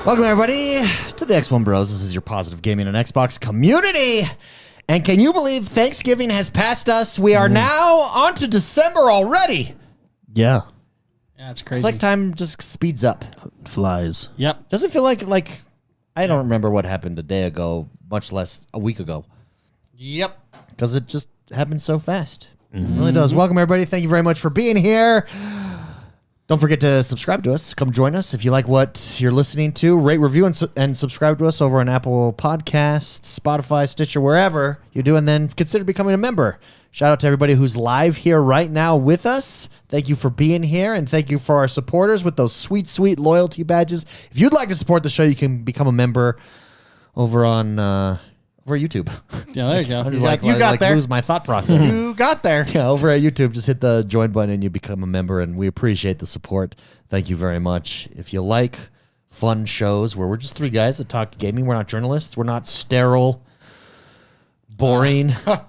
Welcome, everybody, to the Xonebros. This is your positive gaming and Xbox community. And can you believe Thanksgiving has passed us? We are now on to December already. Yeah. Yeah, it's crazy. It's like time just speeds up. Flies. Yep. Doesn't feel like I don't remember what happened a day ago, much less a week ago. Yep. Because it just happened so fast. It really does. Welcome, everybody. Thank you very much for being here. Don't forget to subscribe to us. Come join us if you like what you're listening to. Rate, review, and subscribe to us over on Apple Podcasts, Spotify, Stitcher, wherever you do, and then consider becoming a member. Shout out to everybody who's live here right now with us. Thank you for being here, and thank you for our supporters with those sweet, sweet loyalty badges. If you'd like to support the show, you can become a member over on over YouTube. Yeah, there you go. You got there. Lose my thought process. You got there. Yeah, over at YouTube, just hit the join button and you become a member, and we appreciate the support. Thank you very much. If you like fun shows where we're just three guys that talk gaming, we're not journalists, we're not sterile, boring. We're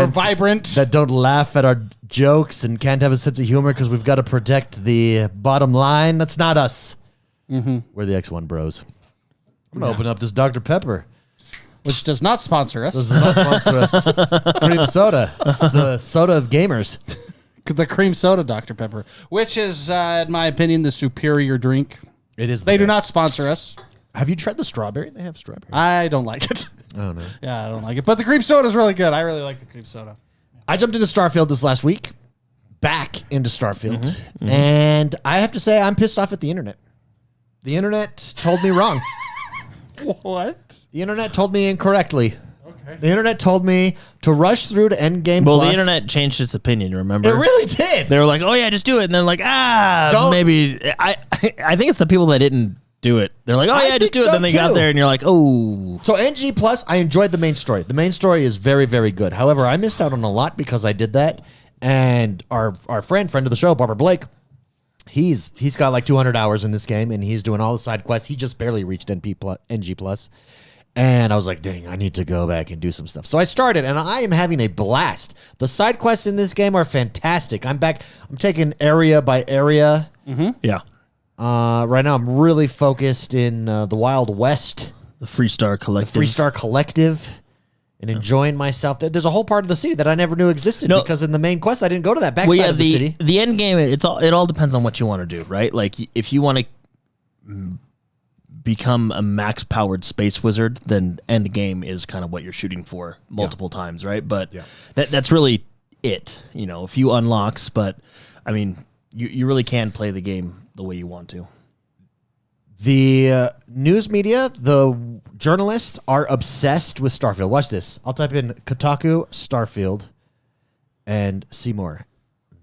vibrant. That don't laugh at our jokes and can't have a sense of humor because we've got to protect the bottom line. That's not us. We're the Xonebros. I'm going to open up this Dr. Pepper. Which does not sponsor us. This does not sponsor us. Cream soda. It's the soda of gamers. The cream soda Dr. Pepper. Which is, in my opinion, the superior drink. It is. They do not sponsor us. Have you tried the strawberry? They have strawberry. I don't like it. Oh, no. Yeah, I don't like it. But the cream soda is really good. I really like the cream soda. I jumped into Starfield this last week. Back into Starfield. And I have to say, I'm pissed off at the internet. The internet told me wrong. What? The internet told me incorrectly. Okay. The internet told me to rush through to Endgame Well, Plus. the internet changed its opinion, remember? It really did. They were like, oh, yeah, just do it. And then like, Don't- maybe. I think it's the people that didn't do it. They're like, oh, I yeah, just think do it. so, Then they got too. there and you're like, oh. So NG Plus, I enjoyed the main story. The main story is very, very good. However, I missed out on a lot because I did that. And our friend of the show, Barbara Blake, he's got like 200 hours in this game, and he's doing all the side quests. He just barely reached NG Plus. And I was like, dang, I need to go back and do some stuff. So I started, and I am having a blast. The side quests in this game are fantastic. I'm back. I'm taking area by area. Yeah. Right now, I'm really focused in the Wild West. The Freestar Collective. Freestar Collective, and enjoying myself. There's a whole part of the city that I never knew existed because in the main quest I didn't go to that backside of the city. The end game, it all depends on what you want to do, right? Like if you want to become a max powered space wizard, then end game is kind of what you're shooting for multiple times, right? But that's really it. You know, a few unlocks, but I mean, you really can play the game the way you want to. The news media, the journalists are obsessed with Starfield. Watch this. I'll type in Kotaku, Starfield, and see more.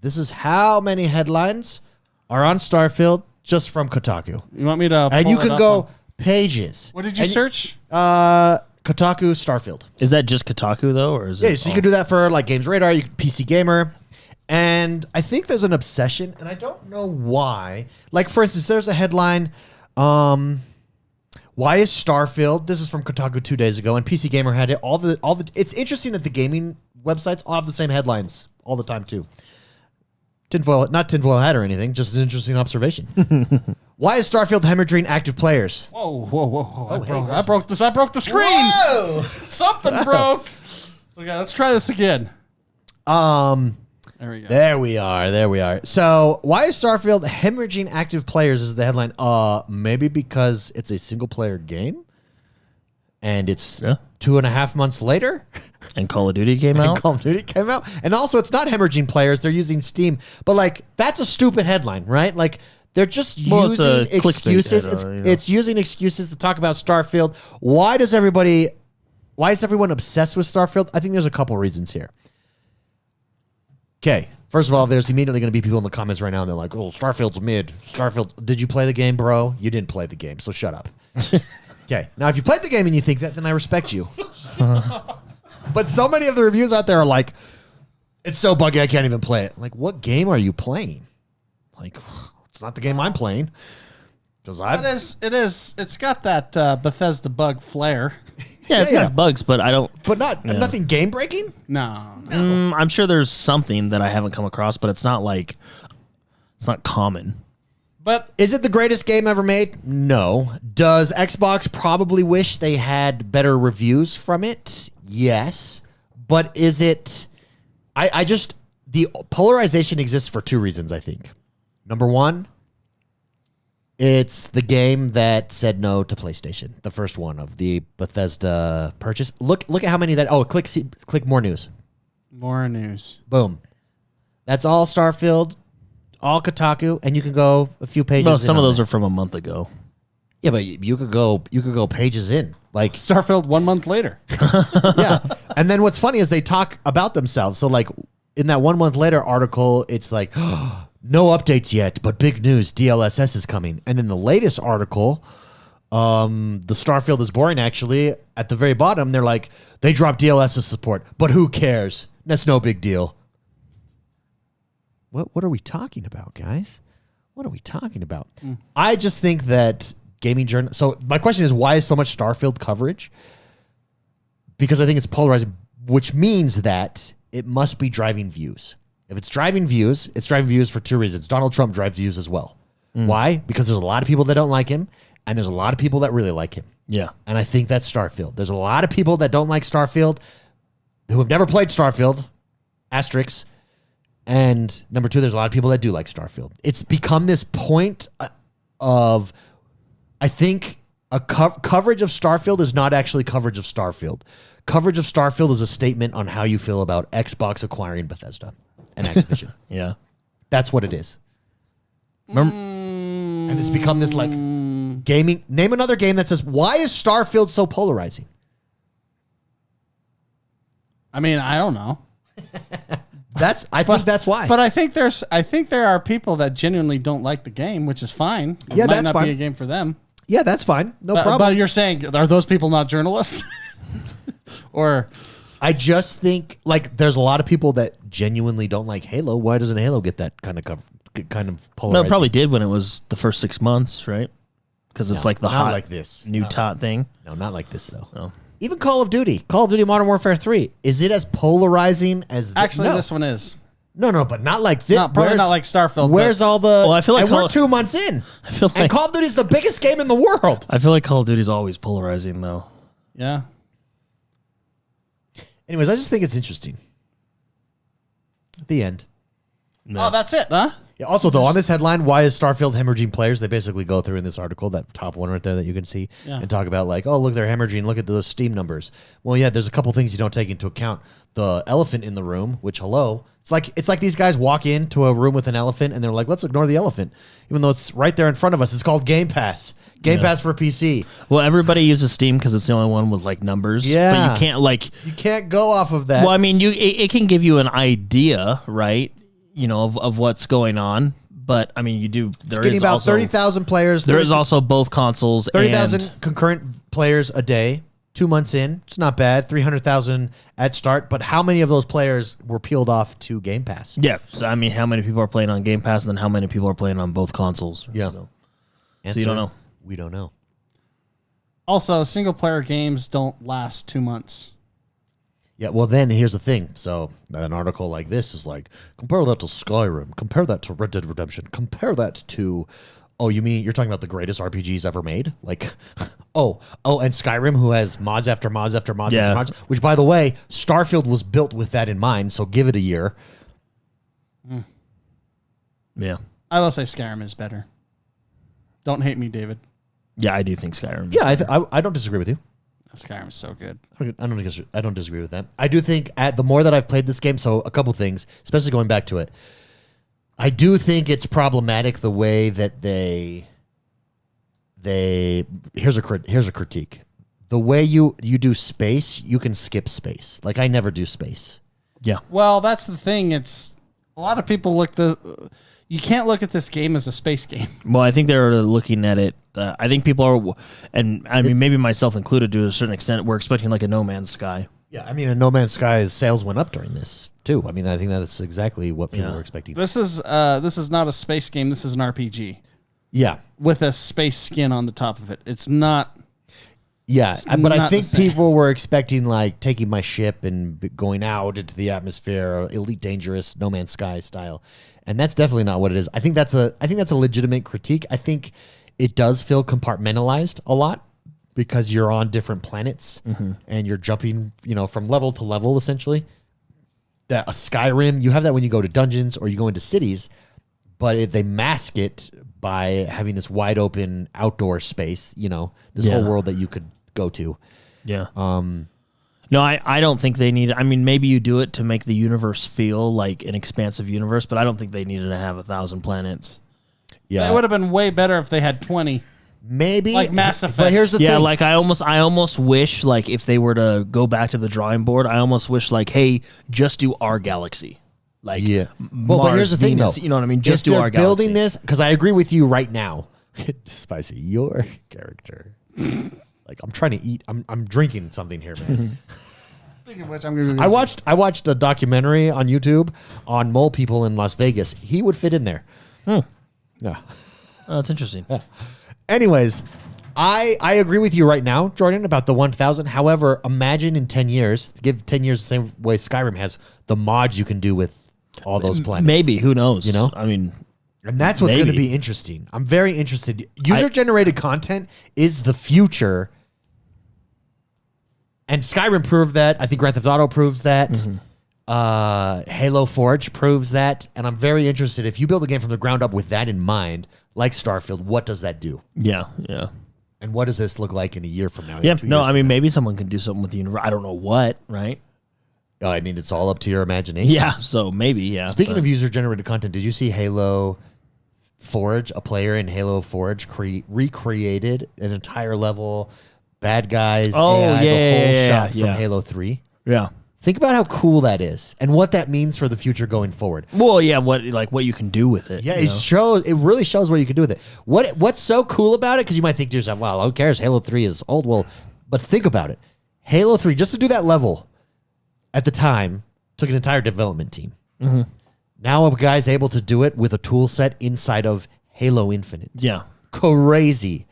This is how many headlines are on Starfield just from Kotaku. You want me to And pull you it can up go on- pages. What did you search? Kotaku, Starfield. Is that just Kotaku though, or is it? Yeah, so you can do that for like Games Radar, PC Gamer. And I think there's an obsession, and I don't know why. Like, for instance, there's a headline... why is Starfield? This is from Kotaku 2 days ago, and PC Gamer had it. All the. It's interesting that the gaming websites all have the same headlines all the time too. Not tinfoil hat or anything, just an interesting observation. Why is Starfield hemorrhaging active players? Whoa. hey, I broke this. I broke the screen. Whoa! Something broke. Okay, let's try this again. There we go. There we are. So, why is Starfield hemorrhaging active players is the headline. Maybe because it's a single-player game, and it's 2.5 months later. And Call of Duty came out. Call of Duty came out. And also, it's not hemorrhaging players. They're using Steam. But, like, that's a stupid headline, right? Like, they're just using excuses. It's using excuses to talk about Starfield. Why is everyone obsessed with Starfield? I think there's a couple reasons here. Okay, first of all, there's immediately going to be people in the comments right now, and they're like, oh, Starfield's mid. Starfield, did you play the game, bro? You didn't play the game, so shut up. Okay, now if you played the game and you think that, then I respect you. But so many of the reviews out there are like, it's so buggy, I can't even play it. Like, what game are you playing? Like, it's not the game I'm playing. It is. It's got that Bethesda bug flair. Yeah, it's got bugs, but I don't. But nothing game breaking. No. I'm sure there's something that I haven't come across, but it's not common. But is it the greatest game ever made? No. Does Xbox probably wish they had better reviews from it? Yes. But is it... the polarization exists for two reasons, I think. Number one, it's the game that said no to PlayStation. The first one of the Bethesda purchase. Look at how many that... Oh, click more news. More news. Boom. That's all Starfield, all Kotaku, and you can go a few pages. Well, some of those are from a month ago. Yeah, but you could go pages in. Like Starfield 1 month later. Yeah. And then what's funny is they talk about themselves. So like in that 1 month later article, it's like, oh, no updates yet, but big news, DLSS is coming. And in the latest article, the Starfield is boring actually, at the very bottom, they're like, they dropped DLSS support, but who cares? That's no big deal. What are we talking about, guys? What are we talking about? I just think that gaming journal. So my question is, why is so much Starfield coverage? Because I think it's polarizing, which means that it must be driving views. If it's driving views, it's driving views for two reasons. Donald Trump drives views as well. Why? Because there's a lot of people that don't like him, and there's a lot of people that really like him. Yeah. And I think that's Starfield. There's a lot of people that don't like Starfield who have never played Starfield, asterisks. And number two, there's a lot of people that do like Starfield. It's become this point of, I think, coverage of Starfield is not actually coverage of Starfield. Coverage of Starfield is a statement on how you feel about Xbox acquiring Bethesda and Activision. Yeah. That's what it is. And it's become this like gaming. Name another game that says, why is Starfield so polarizing? I mean, I don't know. I think that's why. But I think there are people that genuinely don't like the game, which is fine. It Yeah, might that's not fine. be a game for them. Yeah, that's fine. No problem. But you're saying, are those people not journalists? Or I just think like there's a lot of people that genuinely don't like Halo. Why doesn't Halo get that kind of polarizing? No, it probably did when it was the first 6 months, right? Because it's like the not hot, like this. new tot thing. No, not like this though. No. Even Call of Duty Modern Warfare 3, is it as polarizing as actually, no. this one is. No, but not like this. Probably not like Starfield. Where's all the? Well, I feel like and we're 2 months in. I feel and like Call of Duty is the biggest game in the world. I feel like Call of Duty is always polarizing, though. Yeah. Anyways, I just think it's interesting. At the end. No. Oh, that's it, huh? Yeah, also, though, on this headline, why is Starfield hemorrhaging players? They basically go through in this article, that top one right there that you can see, and talk about like, oh, look, they're hemorrhaging. Look at those Steam numbers. Well, yeah, there's a couple things you don't take into account. The elephant in the room, which, hello, it's like these guys walk into a room with an elephant and they're like, let's ignore the elephant, even though it's right there in front of us. It's called Game Pass. Game Pass for PC. Well, everybody uses Steam because it's the only one with like numbers. Yeah, but you can't go off of that. Well, I mean, it can give you an idea, right? You know, of what's going on. But I mean, It's getting about 30,000 players. There is also both consoles. 30,000 concurrent players a day. 2 months in, it's not bad. 300,000 at start. But how many of those players were peeled off to Game Pass? Yeah, so I mean, how many people are playing on Game Pass, and then how many people are playing on both consoles? Yeah, so you don't know. We don't know. Also, single player games don't last 2 months. Yeah, well, then here's the thing. So an article like this is like, compare that to Skyrim, compare that to Red Dead Redemption, compare that to, oh, you mean you're talking about the greatest RPGs ever made? Like, oh, and Skyrim, who has mods after mods after mods after mods, which, by the way, Starfield was built with that in mind, so give it a year. Yeah. I will say Skyrim is better. Don't hate me, David. Yeah, I do think Skyrim. Yeah, I don't disagree with you. Skyrim is so good. I don't disagree with that. I do think the more that I've played this game, so a couple things, especially going back to it, I do think it's problematic the way that they here's a critique. The way you do space, you can skip space. Like I never do space. Yeah. Well, that's the thing. It's a lot of people you can't look at this game as a space game. Well, I think they're looking at it. I think people are, and I mean, maybe myself included to a certain extent, we're expecting like a No Man's Sky. Yeah, I mean, a No Man's Sky's sales went up during this too. I mean, I think that's exactly what people were expecting. This is not a space game. This is an RPG. Yeah, with a space skin on the top of it. It's not. Yeah, but I not think the same. people were expecting like taking my ship and going out into the atmosphere, Elite Dangerous, No Man's Sky style, and that's definitely not what it is. I think that's a legitimate critique. I think it does feel compartmentalized a lot because you're on different planets and you're jumping, from level to level essentially. That a Skyrim, you have that when you go to dungeons or you go into cities, but they mask it by having this wide open outdoor space. This whole world that you could go to. Yeah. No, I don't think they need. I mean, maybe you do it to make the universe feel like an expansive universe, but I don't think they needed to have 1,000 planets. Yeah, It would have been way better if they had 20. maybe like Mass Effect. But here's the Yeah, thing. like I almost wish like if they were to go back to the drawing board, I almost wish like, hey, just do our galaxy. Like Yeah. Mars, But here's the thing, Venus, though. you know what I mean? Just If do they're our galaxy. building this, because I agree with you right now. Spicy, your character. Like I'm trying to eat. I'm drinking something here, man. Speaking of which, I'm going to I watched a documentary on YouTube on mole people in Las Vegas. He would fit in there. Yeah. Oh, that's interesting. Anyways, I agree with you right now, Jordan, about the 1,000. However, imagine in 10 years, give 10 years the same way Skyrim has, the mods you can do with all those planets. Maybe, who knows? I mean, And that's what's going to Maybe. be interesting. I'm very interested. User-generated content is the future. And Skyrim proved that. I think Grand Theft Auto proves that. Halo Forge proves that. And I'm very interested. If you build a game from the ground up with that in mind, like Starfield, what does that do? yeah. And what does this look like in a year from now? Yeah, 2 no, years I from mean, now? maybe someone can do something with the universe. I don't know what, right? I mean, it's all up to your imagination. Yeah, so maybe, yeah. Speaking of user-generated content, did you see Halo Forge? A player in Halo Forge recreated an entire level, bad guys, Oh, AI, the whole yeah, shot yeah. from Halo 3. Yeah. Think about how cool that is and what that means for the future going forward. Well, yeah, what you can do with it. Yeah, you know? it really shows what you can do with it. What's so cool about it? Because you might think to yourself, well, who cares? Halo 3 is old. Well, but think about it. Halo 3, just to do that level at the time, took an entire development team. Now a guy's able to do it with a tool set inside of Halo Infinite. Yeah. Crazy.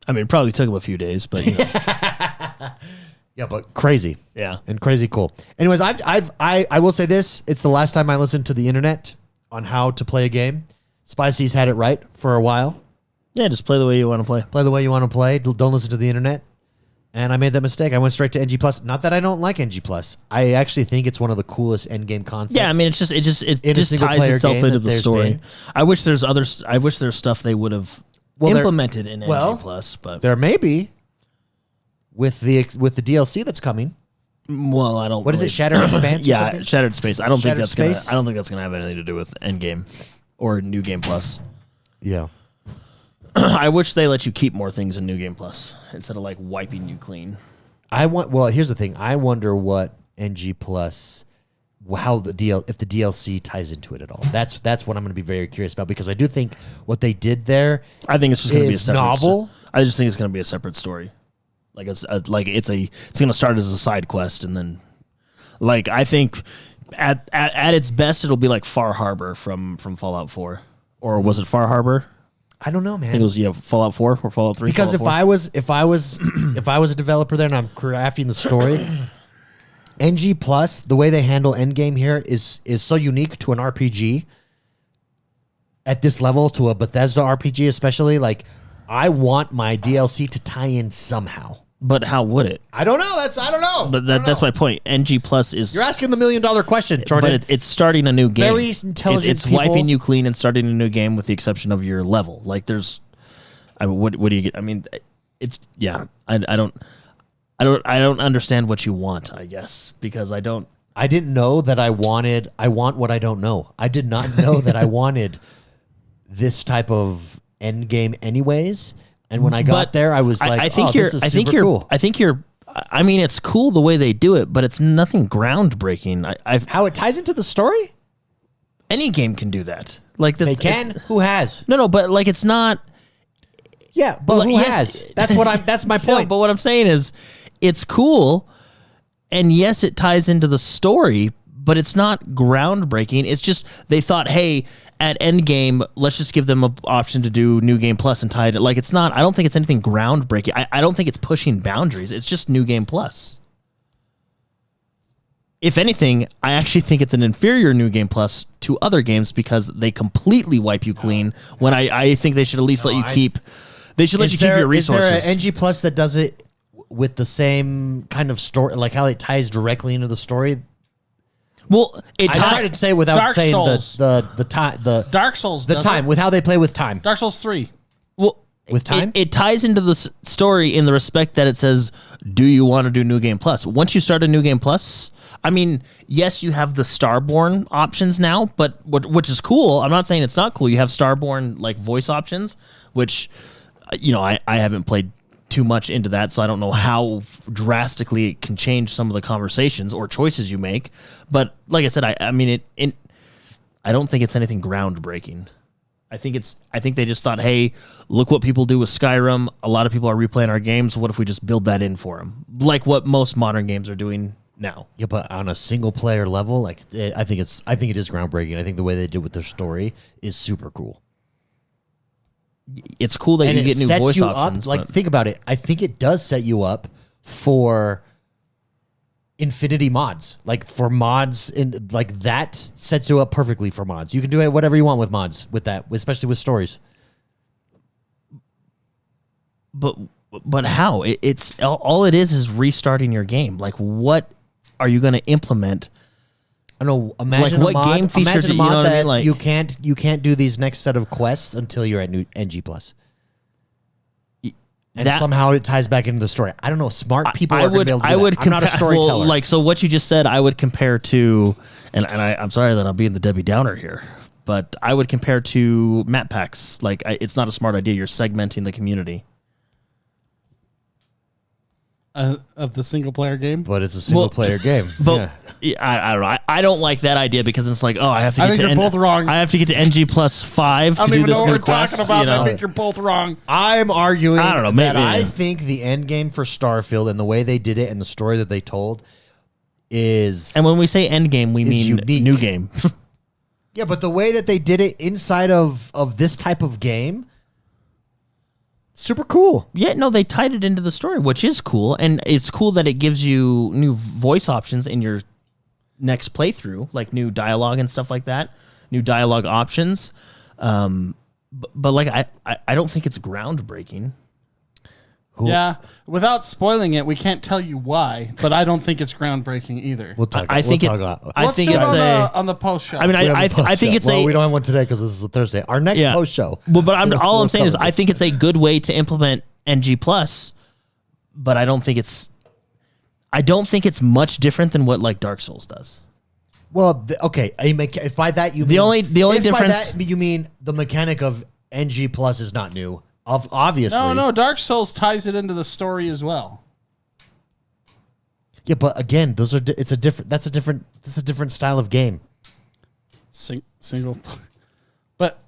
I mean, it probably took him a few days, but you know. Yeah, but crazy. Yeah. And crazy cool. Anyways, I will say this. It's the last time I listened to the internet on how to play a game. Spicy's had it right for a while. Yeah, just play the way you want to play. Play the way you want to play. Don't listen to the internet. And I made that mistake. I went straight to NG+. Not that I don't like NG+. I actually think it's one of the coolest endgame concepts. Yeah, I mean, it just In a ties single-player itself game into that the there's story. been. I wish there's stuff they would have implemented in NG+, but There may be with the DLC that's coming. well, I don't. What is really, it, Shattered Expanse? or Yeah, something? Shattered Space. I don't think Shattered that's Space? gonna. I don't think that's gonna have anything to do with Endgame or New Game Plus. Yeah. I wish they let you keep more things in New Game Plus instead of like wiping you clean. Well, here's the thing. I wonder what NG Plus, how if the DLC ties into it at all. That's what I'm going to be very curious about, because I do think what they did there I think it's just going to be a is separate novel. I just think it's going to be a separate story. Like it's going to start as a side quest, and then like I think at its best it'll be like Far Harbor from Fallout 4, or was it Far Harbor? I don't know, I think man. it was Fallout 4 or Fallout 3. Because Fallout 4? if I was a developer there and I'm crafting the story, NG Plus, the way they handle Endgame here is so unique to an RPG at this level, to a Bethesda RPG especially. Like, I want my DLC to tie in somehow. But how would it? I don't know. I don't know. But that's my point. NG Plus is You're asking the $1 million question, Jordan. But it's starting a new game. Very intelligent It's people. wiping you clean and starting a new game with the exception of your level. Like there's, I mean, what do you get? I mean, it's yeah. I don't understand what you want. I guess because I don't. I didn't know that I want what I don't know. I did not know that I wanted this type of end game anyways. And when I got there, I was like, this is super cool. I think you're. I mean, it's cool the way they do it, but it's nothing groundbreaking. How it ties into the story? Any game can do that. Like They can. Who has? No, but like it's not. Yeah, but who yes. has? That's my No, point. but what I'm saying is, it's cool, and yes, it ties into the story, but it's not groundbreaking. It's just they thought, hey, at Endgame, let's just give them an option to do New Game Plus and tie it. Like, it's not. I don't think it's anything groundbreaking. I don't think it's pushing boundaries. It's just New Game Plus. If anything, I actually think it's an inferior New Game Plus to other games because they completely wipe you clean. When I think they should at least let you keep. They should let you keep your resources. Is there an NG Plus that does it with the same kind of story, like how it ties directly into the story? Well, I tried to say without Dark saying Souls. the time, Dark Souls. the time with how they play with time. Dark Souls 3. Well, With time? it ties into the story in the respect that it says, do you want to do New Game Plus? Once you start a New Game Plus, I mean, yes, you have the Starborn options now, but which is cool. I'm not saying it's not cool. You have Starborn like voice options, which, I haven't played too much into that, so I don't know how drastically it can change some of the conversations or choices you make. But like I said, I mean, I don't think it's anything groundbreaking. I think they just thought, hey, look what people do with Skyrim. A lot of people are replaying our games. What if we just build that in for them? Like what most modern games are doing now. Yeah, but on a single player level, like I think it is groundbreaking. I think the way they did with their story is super cool. It's cool that And you get new voice options. Like, think about it. I think it does set you up for infinity mods. Like, for mods, like that sets you up perfectly for mods. You can do whatever you want with mods with that, especially with stories. But how? It's all it is restarting your game. Like, what are you going to implement? I don't know. Imagine Like, a what mod, game feature imagine do a you know mod what I that mean? Like- you can't do these next set of quests until you're at NG Plus. And somehow it ties back into the story. I don't know. Smart people are going to be able to do that. I'm not a storyteller. Well, so what you just said, I would compare to, and I'm sorry that I'm being the Debbie Downer here, but I would compare to map packs. Like, it's not a smart idea. You're segmenting the community. Of the single player game. But it's a single player game. But I don't know. I don't like that idea because it's like, oh, I have to get think to you're both wrong. I have to get to NG plus 5 to do this new quest. I think you're both wrong. I'm arguing I don't know, that maybe, I yeah. think the end game for Starfield and the way they did it and the story that they told is... And when we say end game, we mean unique. new game. Yeah, but the way that they did it inside of this type of game, super cool. Yeah, no, they tied it into the story, which is cool. And it's cool that it gives you new voice options in your next playthrough, like new dialogue and stuff like that, new dialogue options. But like, I don't think it's groundbreaking. Yeah, without spoiling it, we can't tell you why, but I don't think it's groundbreaking either. We'll talk. I think we'll it- talk about. I Let's think do it it's on the post show. I mean, I think it's well, a. we don't have one today because this is a Thursday. Our next post show. Well, but all we'll I'm saying is, cover I this. think it's a good way to implement NG Plus, but I don't think it's much different than what like Dark Souls does. Well, okay. If by that you The mean, only if difference- by that you mean the mechanic of NG Plus is not new. Obviously, no, Dark Souls ties it into the story as well. Yeah, but again, it's a different style of game. Single. But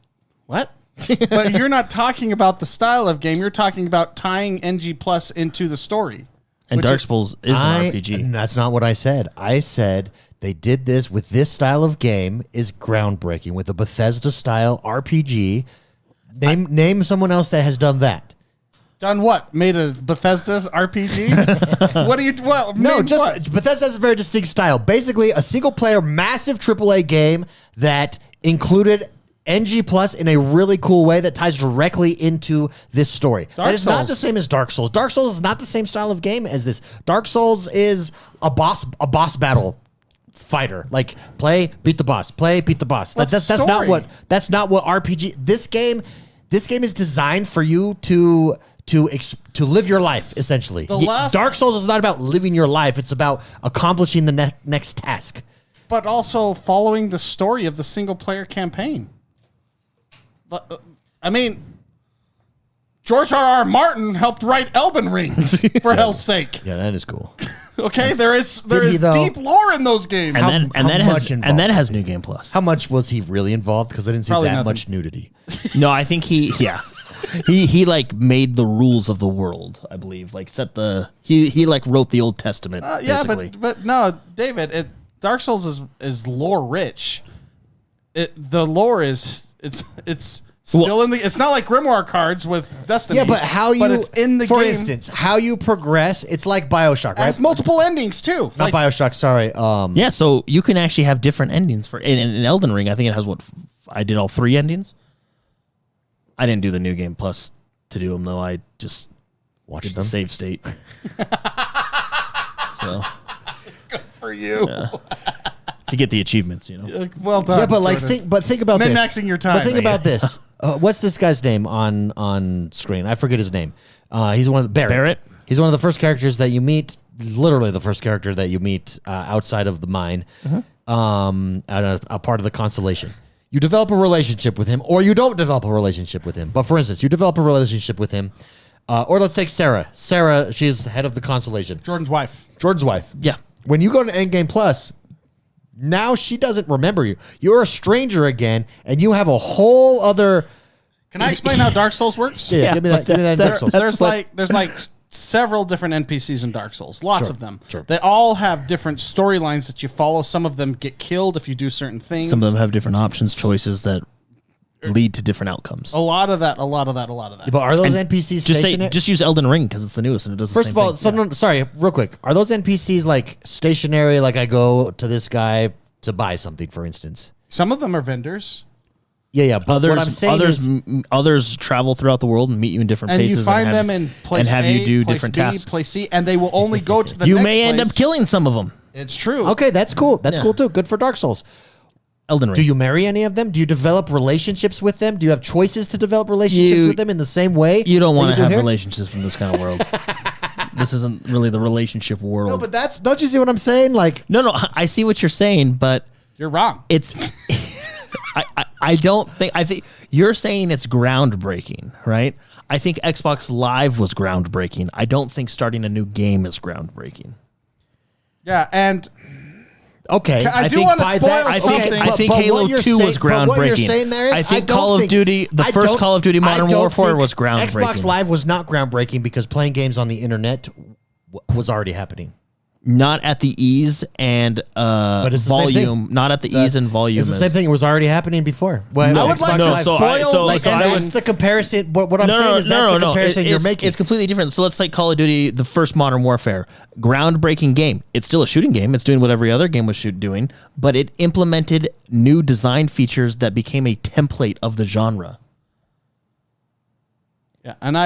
what? But you're not talking about the style of game. You're talking about tying NG Plus into the story. And Which Dark is- Souls is an RPG. That's not what I said. I said they did this with this style of game is groundbreaking with a Bethesda style RPG. Name someone else that has done that. Done what? Made a Bethesda's RPG? What do you? What? No, made just what? Bethesda has a very distinct style. Basically, a single player, massive AAA game that included NG Plus in a really cool way that ties directly into this story. That is not the same as Dark Souls. Dark Souls is not the same style of game as this. Dark Souls is a boss battle fighter. Like play, beat the boss. Play, beat the boss. That's not what RPG. This game is designed for you to live your life, essentially. Dark Souls is not about living your life. It's about accomplishing the next task. But also following the story of the single player campaign. I mean, George R.R. Martin helped write Elden Ring, for hell's sake. Yeah, that is cool. Okay, there is he, though? deep lore in those games. And that involved has New Game Plus. How much was he really involved? Because I didn't see Probably that nothing. much nudity. No, I think he like made the rules of the world. I believe like he like wrote the Old Testament. Yeah, basically. but no, David. Dark Souls is lore rich. The lore is it's still in the. It's not like Grimoire cards with Destiny. Yeah, but it's in the for game. instance, how you progress, it's like BioShock, It right? has multiple endings too. Not BioShock, sorry. Yeah, so you can actually have different endings for in Elden Ring. I think it has I did all 3 endings. I didn't do the new game plus to do them though. I just watched the save state. So for you. To get the achievements, Well done. Yeah, but Jordan. think about this. Min-maxing your time. But think about this. What's this guy's name on screen? I forget his name. He's one of the Barrett. He's one of the first characters that you meet. Literally the first character that you meet outside of the mine, at a part of the constellation. You develop a relationship with him, or you don't develop a relationship with him. But for instance, you develop a relationship with him, or let's take Sarah. Sarah, she's head of the constellation. Jordan's wife. Yeah. When you go to Endgame Plus, now she doesn't remember you. You're a stranger again, and you have a whole other. Can I explain how Dark Souls works? Yeah, give me that in Dark Souls. There's like several different NPCs in Dark Souls. Lots of them. Sure. They all have different storylines that you follow. Some of them get killed if you do certain things. Some of them have different options, choices that lead to different outcomes. A lot of that. But are those NPCs stationary? Just use Elden Ring because it's the newest and it does the First same of all, thing. sorry, real quick. Are those NPCs like stationary? Like I go to this guy to buy something, for instance. Some of them are vendors. Yeah. But what I'm saying is, others travel throughout the world and meet you in different And places. you find them in place and have A, you do place different B, tasks. place C, and they will only go to the You next may end place. up killing some of them. It's true. okay, that's cool. That's Yeah. cool too. Good for Dark Souls. Elden Ring. Do you marry any of them? Do you develop relationships with them? Do you have choices to develop relationships with them in the same way? You don't want that to do have here? relationships in this kind of world. This isn't really the relationship world. No, but don't you see what I'm saying? Like, No, I see what you're saying, but You're wrong. it's I think you're saying it's groundbreaking, right? I think Xbox Live was groundbreaking. I don't think starting a new game is groundbreaking. Yeah, and okay, I do think want to by spoil that- I something. think, but- I think but Halo what you're 2 was saying- but what you're groundbreaking. saying there is, I think I don't Call of think- Duty, the I first don't- Call of Duty I Modern don't Warfare think was groundbreaking. Xbox Live was not groundbreaking because playing games on the internet was already happening. Not at the ease and But it's the same volume. thing. Not at the ease and volume. It's the as- same thing. It was already happening before. I would like to spoil Like, so I that's would- the comparison. What I'm saying is that's the comparison you're making. It's completely different. So let's take Call of Duty, the first Modern Warfare, groundbreaking game. It's still a shooting game. It's doing what every other game was doing, but it implemented new design features that became a template of the genre. Yeah, and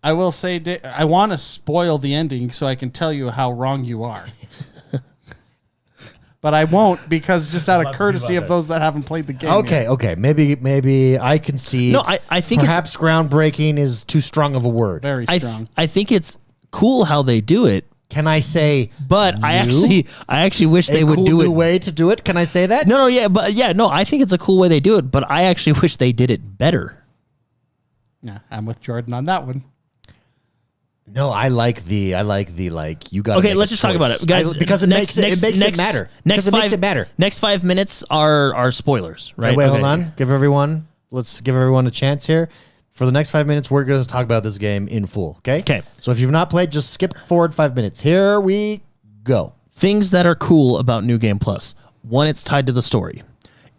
I will say I want to spoil the ending so I can tell you how wrong you are. But I won't because just out of courtesy of those that haven't played the game. Okay. Maybe I can see. No, I think perhaps groundbreaking is too strong of a word. Very strong. I think it's cool how they do it, Can I say? but I new? actually wish they a would cool do new it. way to do it. Can I say that? No, I think it's a cool way they do it, but I actually wish they did it better. Yeah, I'm with Jordan on that one. No, I like the you got. Okay, let's just talk about it, guys. Because it makes it matter. Because it makes it matter. Next 5 minutes are spoilers, right? Wait, hold Okay. on. Let's give everyone a chance here. For the next 5 minutes, we're going to talk about this game in full. Okay. Okay. So if you've not played, just skip forward 5 minutes. Here we go. Things that are cool about New Game Plus. One, it's tied to the story.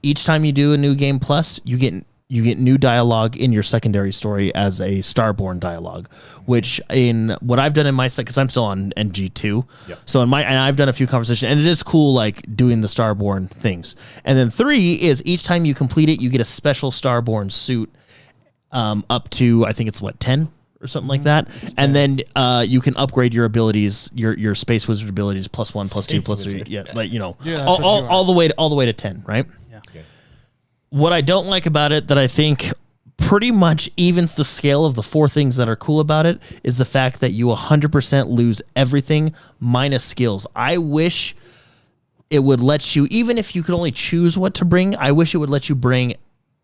Each time you do a New Game Plus, you get new dialogue in your secondary story as a Starborn dialogue, which in what I've done in my set, because I'm still on NG2, so and I've done a few conversations, and it is cool like doing the Starborn things. And then 3 is each time you complete it, you get a special Starborn suit up to, I think it's 10 or something like that, and then you can upgrade your abilities, your Space Wizard abilities, +1, +2, +3, like all the way to 10, right? Yeah. Okay. What I don't like about it that I think pretty much evens the scale of the 4 things that are cool about it is the fact that you 100% lose everything minus skills. I wish it would let you, even if you could only choose what to bring, I wish it would let you bring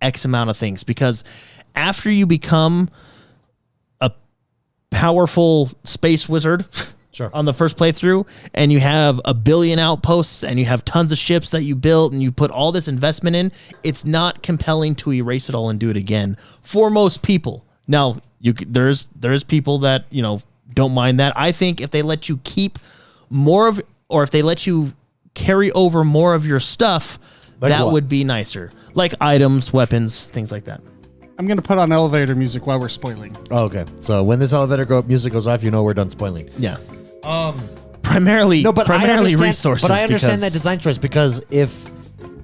X amount of things, because after you become a powerful space wizard on the first playthrough, and you have a billion outposts and you have tons of ships that you built and you put all this investment in, it's not compelling to erase it all and do it again for most people. Now, there's people that, don't mind that. I think if they let you keep more of, or if they let you carry over more of your stuff, Like that what? would be nicer. Like items, weapons, things like that. I'm going to put on elevator music while we're spoiling. Oh, okay. So when this elevator music goes off, you know we're done spoiling. Yeah. Primarily, No, but primarily I understand, resources. But I understand because- that design choice because if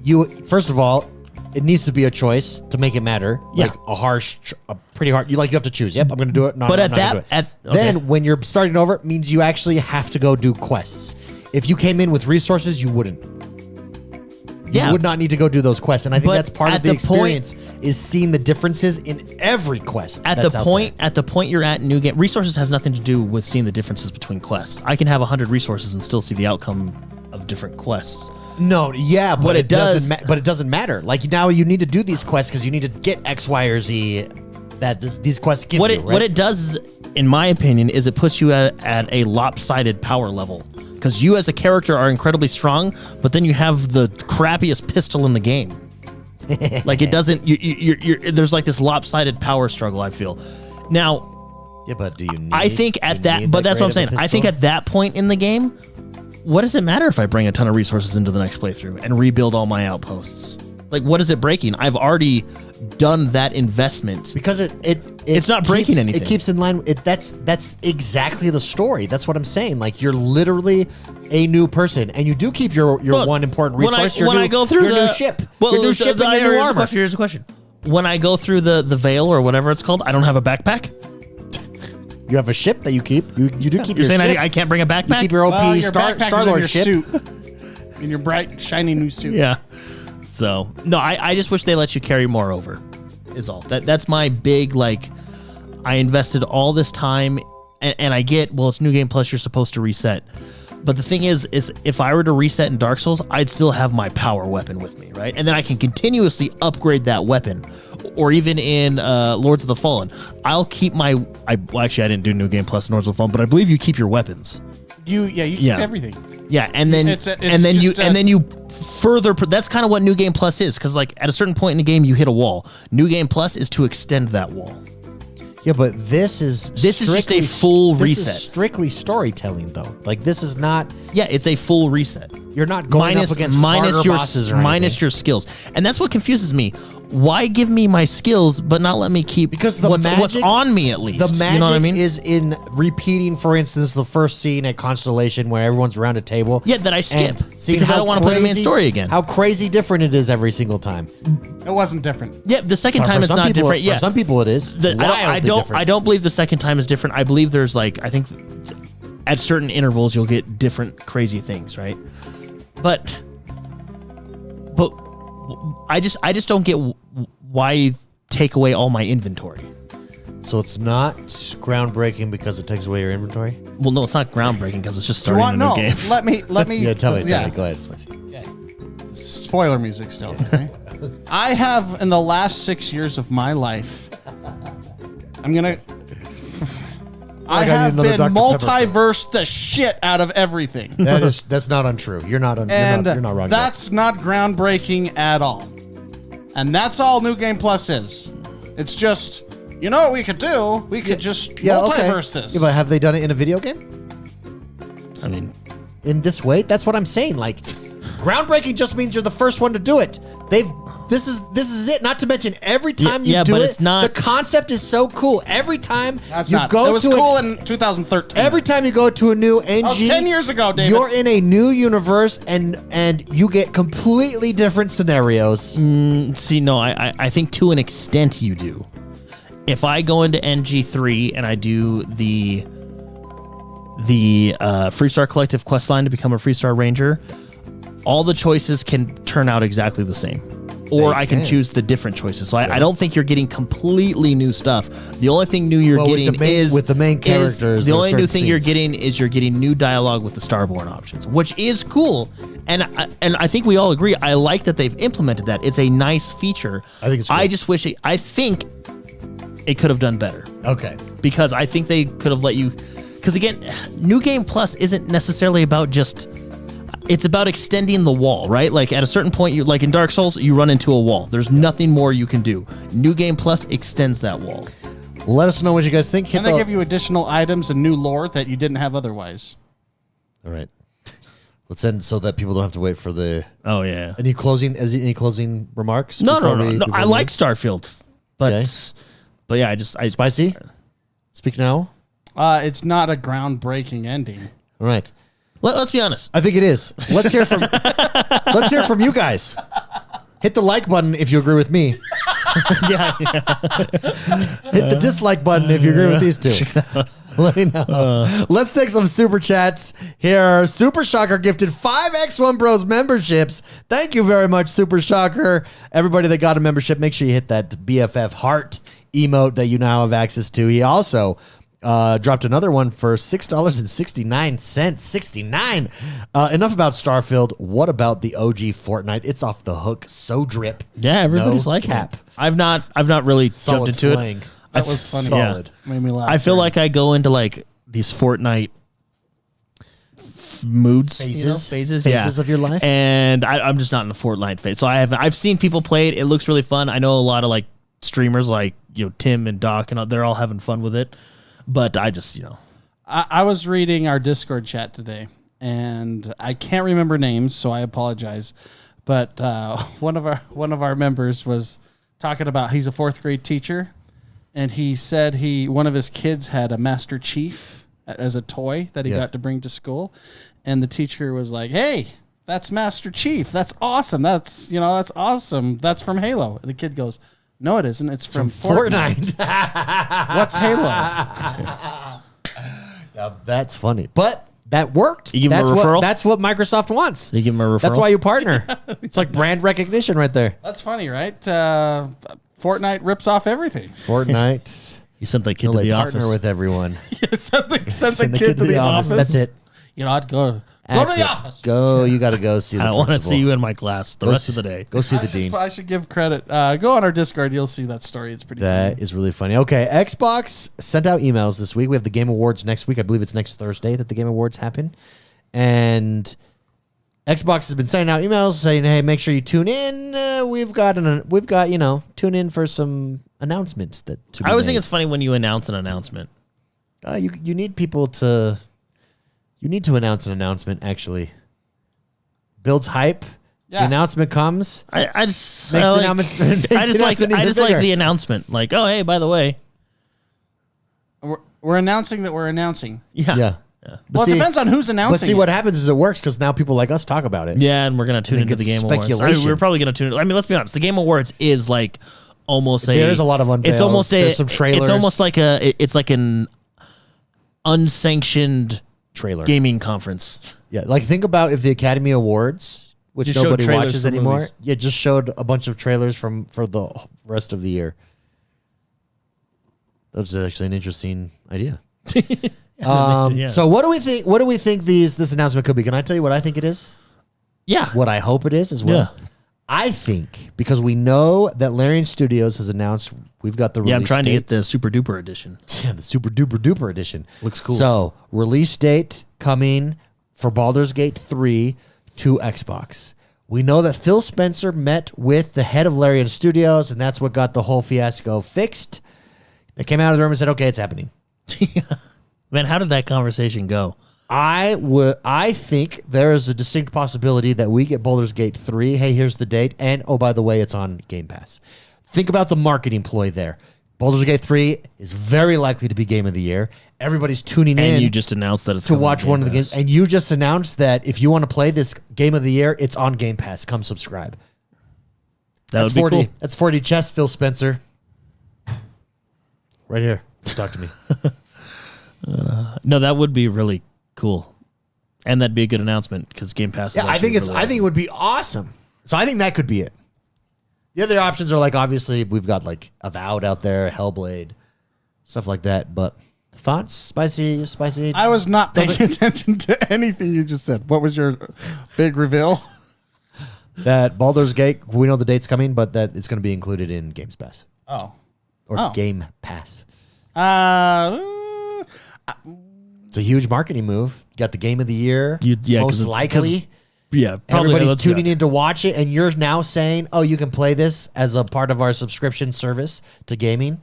you, first of all, it needs to be a choice to make it matter. Yeah. Like a pretty hard. You have to choose. Yep, I'm going to do it. No, But I'm at not that- gonna do it. at- then okay. when you're starting over, it means you actually have to go do quests. If you came in with resources, you wouldn't. Yeah. You would not need to go do those quests, and I think But that's part at of the the point- experience is seeing the differences in every quest. At that's the out point, there. at the point you're at, new game resources has nothing to do with seeing the differences between quests. I can have 100 resources and still see the outcome of different quests. No, yeah, but What it does- but it doesn't matter. Like now, you need to do these quests because you need to get X, Y, or Z. These quests give What you. it Right? what it does, in my opinion, is it puts you at a lopsided power level because you as a character are incredibly strong, but then you have the crappiest pistol in the game. Like it doesn't. You're there's like this lopsided power struggle. I feel now. Yeah, but do you need? I think do you at that, need but that's what I'm great saying. of a I think pistol? at that point in the game, what does it matter if I bring a ton of resources into the next playthrough and rebuild all my outposts? Like, what is it breaking? I've already done that investment. because It's not breaking keeps- anything. It keeps in line. That's exactly the story. That's what I'm saying. Like you're literally a new person, and you do keep your Look, one important when resource. when your I go through your the new ship, well, your new ship, and your new armor. Here's a question. When I go through the veil or whatever it's called, I don't have a backpack. You have a ship that you keep. You do keep. You're your saying ship. I can't bring a backpack? You keep your OP Well, your Star backpack is in Lord your ship. suit. In your bright, shiny new suit. Yeah. So no, I just wish they let you carry more over. Is all. That's my big like. I invested all this time, and I get it's New Game Plus. You're supposed to reset, but the thing is if I were to reset in Dark Souls, I'd still have my power weapon with me, right? And then I can continuously upgrade that weapon, or even in Lords of the Fallen, I'll keep my. Actually, I didn't do New Game Plus in Lords of the Fallen, but I believe you keep your weapons. You keep everything. Yeah, and then It's you further. That's kind of what New Game Plus is, because like at a certain point in the game, you hit a wall. New Game Plus is to extend that wall. Yeah, but this is just a strictly- full this reset. is strictly storytelling, though. Like this is not. Yeah, it's a full reset. You're not going up against harder bosses or minus anything. your skills, and that's what confuses me. Why give me my skills but not let me keep Because the what's magic, on me at least? The magic you know what I mean? is in repeating, for instance, the first scene at Constellation where everyone's around a table. Yeah, that I skip seeing because I how don't want to play the main crazy- story again. How crazy different it is every single time. It wasn't different. Yeah, the second So time for it's some not people- different. Yeah, for some people it is. I don't believe the second time is different. I believe there's like I think at certain intervals you'll get different crazy things, right? But I just don't get why take away all my inventory. So it's not groundbreaking because it takes away your inventory. Well, no, it's not groundbreaking because it's just Do you starting want a new no? game. Let me. Yeah, tell me. Yeah. Go ahead, Spicy. Spoiler music still. Okay? I have in the last 6 years of my life. I'm gonna. I I need have another been Dr. Pepper. multiversed the shit out of everything. That's not untrue. You're not And you're not wrong. that's not groundbreaking at all. And that's all New Game Plus is. It's just, you know what we could do? We could just multiverse this. Yeah, but have they done it in a video game? I mean, In this way? That's what I'm saying. Like, groundbreaking just means you're the first one to do it. This is it. Not to mention every time you do but it, it's not- the concept is so cool. Every time That's you not. go It was to cool it, in 2013. every time you go to a new NG, was 10 years ago, David. You're in a new universe and you get completely different scenarios. see, no, I think to an extent you do. If I go into NG3 and I do the Freestar Collective quest line to become a Freestar Ranger, all the choices can turn out exactly the same. Or They I can can. choose the different choices. So I don't think you're getting completely new stuff. The only thing new you're Well, with getting the main- is with the main characters, The there's only new certain thing you're scenes. getting is you're getting new dialogue with the Starborn options, which is cool. And I think we all agree. I like that they've implemented that. It's a nice feature. I think it's cool. I just wish I think it could have done better, Okay. because I think they could have let you. Because again, New Game Plus isn't necessarily about just. It's about extending the wall, right? Like at a certain point, you like in Dark Souls, you run into a wall. There's nothing more you can do. New Game Plus extends that wall. Let us know what you guys think. Hit And they give you additional items and new lore that you didn't have otherwise. All right. Let's end so that people don't have to wait for the. Oh yeah. Any closing remarks? No. before I we like end? Starfield, but Okay. yeah, I Spicy. Speak now. It's not a groundbreaking ending. All right. Let's be honest. I think it is. Let's hear from. Let's hear from you guys. Hit the like button if you agree with me. yeah. Hit the dislike button if you agree with these two. Let me know. Let's take some super chats here. Super Shocker gifted 5 X1 Bros memberships. Thank you very much, Super Shocker. Everybody that got a membership, make sure you hit that BFF heart emote that you now have access to. He also dropped another one for $6.69. 69. Enough about Starfield. What about the OG Fortnite? It's off the hook. So drip. Yeah, everybody's No like cap. it. I've not really Solid jumped into slang. it. That was funny. Solid. Yeah. Made me laugh. I feel like I go into like these Fortnite moods, phases of your life. and I'm just not in the Fortnite phase. So I've seen people play it. It looks really fun. I know a lot of like streamers, like Tim and Doc, and they're all having fun with it. But I just I was reading our Discord chat today, and I can't remember names, so I apologize. But one of our members was talking about he's a 4th grade teacher, and he said one of his kids had a Master Chief as a toy that he got to bring to school, and the teacher was like, "Hey, that's Master Chief. That's awesome. That's awesome. That's from Halo." And the kid goes, "No, it isn't. It's from Fortnite." What's Halo? Now, that's funny, but that worked. You give him that's a referral? That's what Microsoft wants. you give them a referral. That's why you partner. It's like brand recognition right there. That's funny, right? Fortnite rips off everything. Fortnite. you sent that kid No, to they the partner office. with everyone. Send the Send kid to the office. That's it. You know, I'd go to That's the it. office. Go. You got to go see the I want to principal. see you in my class the rest of the day. Go see the dean. I should give credit. Go on our Discord. You'll see that story. It's pretty That funny. is really funny. Okay, Xbox sent out emails this week. We have the Game Awards next week. I believe it's next Thursday that the Game Awards happen. And Xbox has been sending out emails saying, "Hey, make sure you tune in. We've got tune in for some announcements that." I always think it's funny when you announce an announcement. you need people to. You need to announce an announcement. Actually, builds hype. Yeah. The announcement comes. I just Makes I the like, announcement- makes I the just like announcement even bigger. the announcement. Like, oh hey, by the way, We're announcing that we're announcing. yeah. Yeah. Yeah. But Well, see- it depends on who's announcing. But see, what happens is it works because now people like us talk about it. Yeah, and we're gonna tune I into think the it's Game Awards. speculation. We're probably gonna tune. I mean, let's be honest. The Game Awards is like almost There's a lot of unveils. It's almost There's some trailers. It's almost like it's like an unsanctioned Trailer. gaming conference. Yeah, like think about if the Academy Awards, which Just showed nobody trailers watches for anymore, movies. yeah, just showed a bunch of trailers for the rest of the year. That was actually an interesting idea. Yeah. So what do we think? What do we think this announcement could be? Can I tell you what I think it is? Yeah. What I hope it is as well. Yeah. I think because we know that Larian Studios has announced we've got the release Yeah, I'm trying to date. get the super duper edition. Yeah, the super duper duper edition. Looks cool. So, release date coming for Baldur's Gate 3 to Xbox. We know that Phil Spencer met with the head of Larian Studios, and that's what got the whole fiasco fixed. They came out of the room and said, okay, it's happening. Man, how did that conversation go? I think there is a distinct possibility that we get Baldur's Gate 3. Hey, here's the date. And, oh, by the way, it's on Game Pass. Think about the marketing ploy there. Baldur's Gate 3 is very likely to be Game of the Year. Everybody's tuning in. And you just announced that it's to coming watch to one of the Game games. Pass. And you just announced that if you want to play this Game of the Year, it's on Game Pass. Come subscribe. That That's would be 40. cool. That's 40 chess, Phil Spencer. Right here. Talk to me. No, that would be really cool, and that'd be a good announcement because Game Pass. Yeah, I think it would be awesome. So I think that could be it. The other options are like obviously we've got like Avowed out there, Hellblade, stuff like that. But thoughts, spicy. I was not paying attention to anything you just said. What was your big reveal? That Baldur's Gate, we know the date's coming, but that it's going to be included in Games Pass Oh. or Game Pass. It's It's a huge marketing move. Got the Game of the Year, Yeah, 'cause most it's- likely. Yeah, probably. Everybody's let's- tuning in to watch it, and you're now saying, "Oh, you can play this as a part of our subscription service to gaming."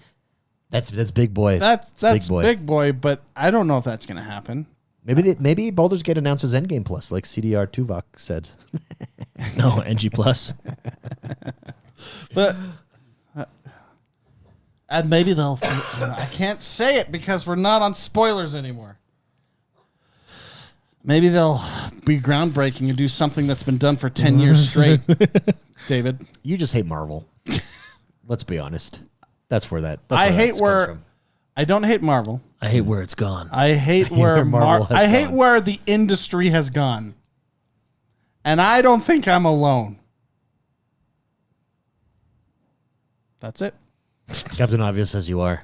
That's big boy. That's big boy. big boy, but I don't know if that's going to happen. Maybe Baldur's Gate announces Endgame Plus, like CDR Tuvok said. No, NG Plus. But and maybe they'll. I can't say it because we're not on spoilers anymore. Maybe they'll be groundbreaking and do something that's been done for 10 years straight. David, You just hate Marvel. Let's be honest. That's where that. I hate where. I don't hate Marvel. I hate where it's gone. I hate where I hate where the industry has gone. And I don't think I'm alone. That's it. Captain Obvious as you are.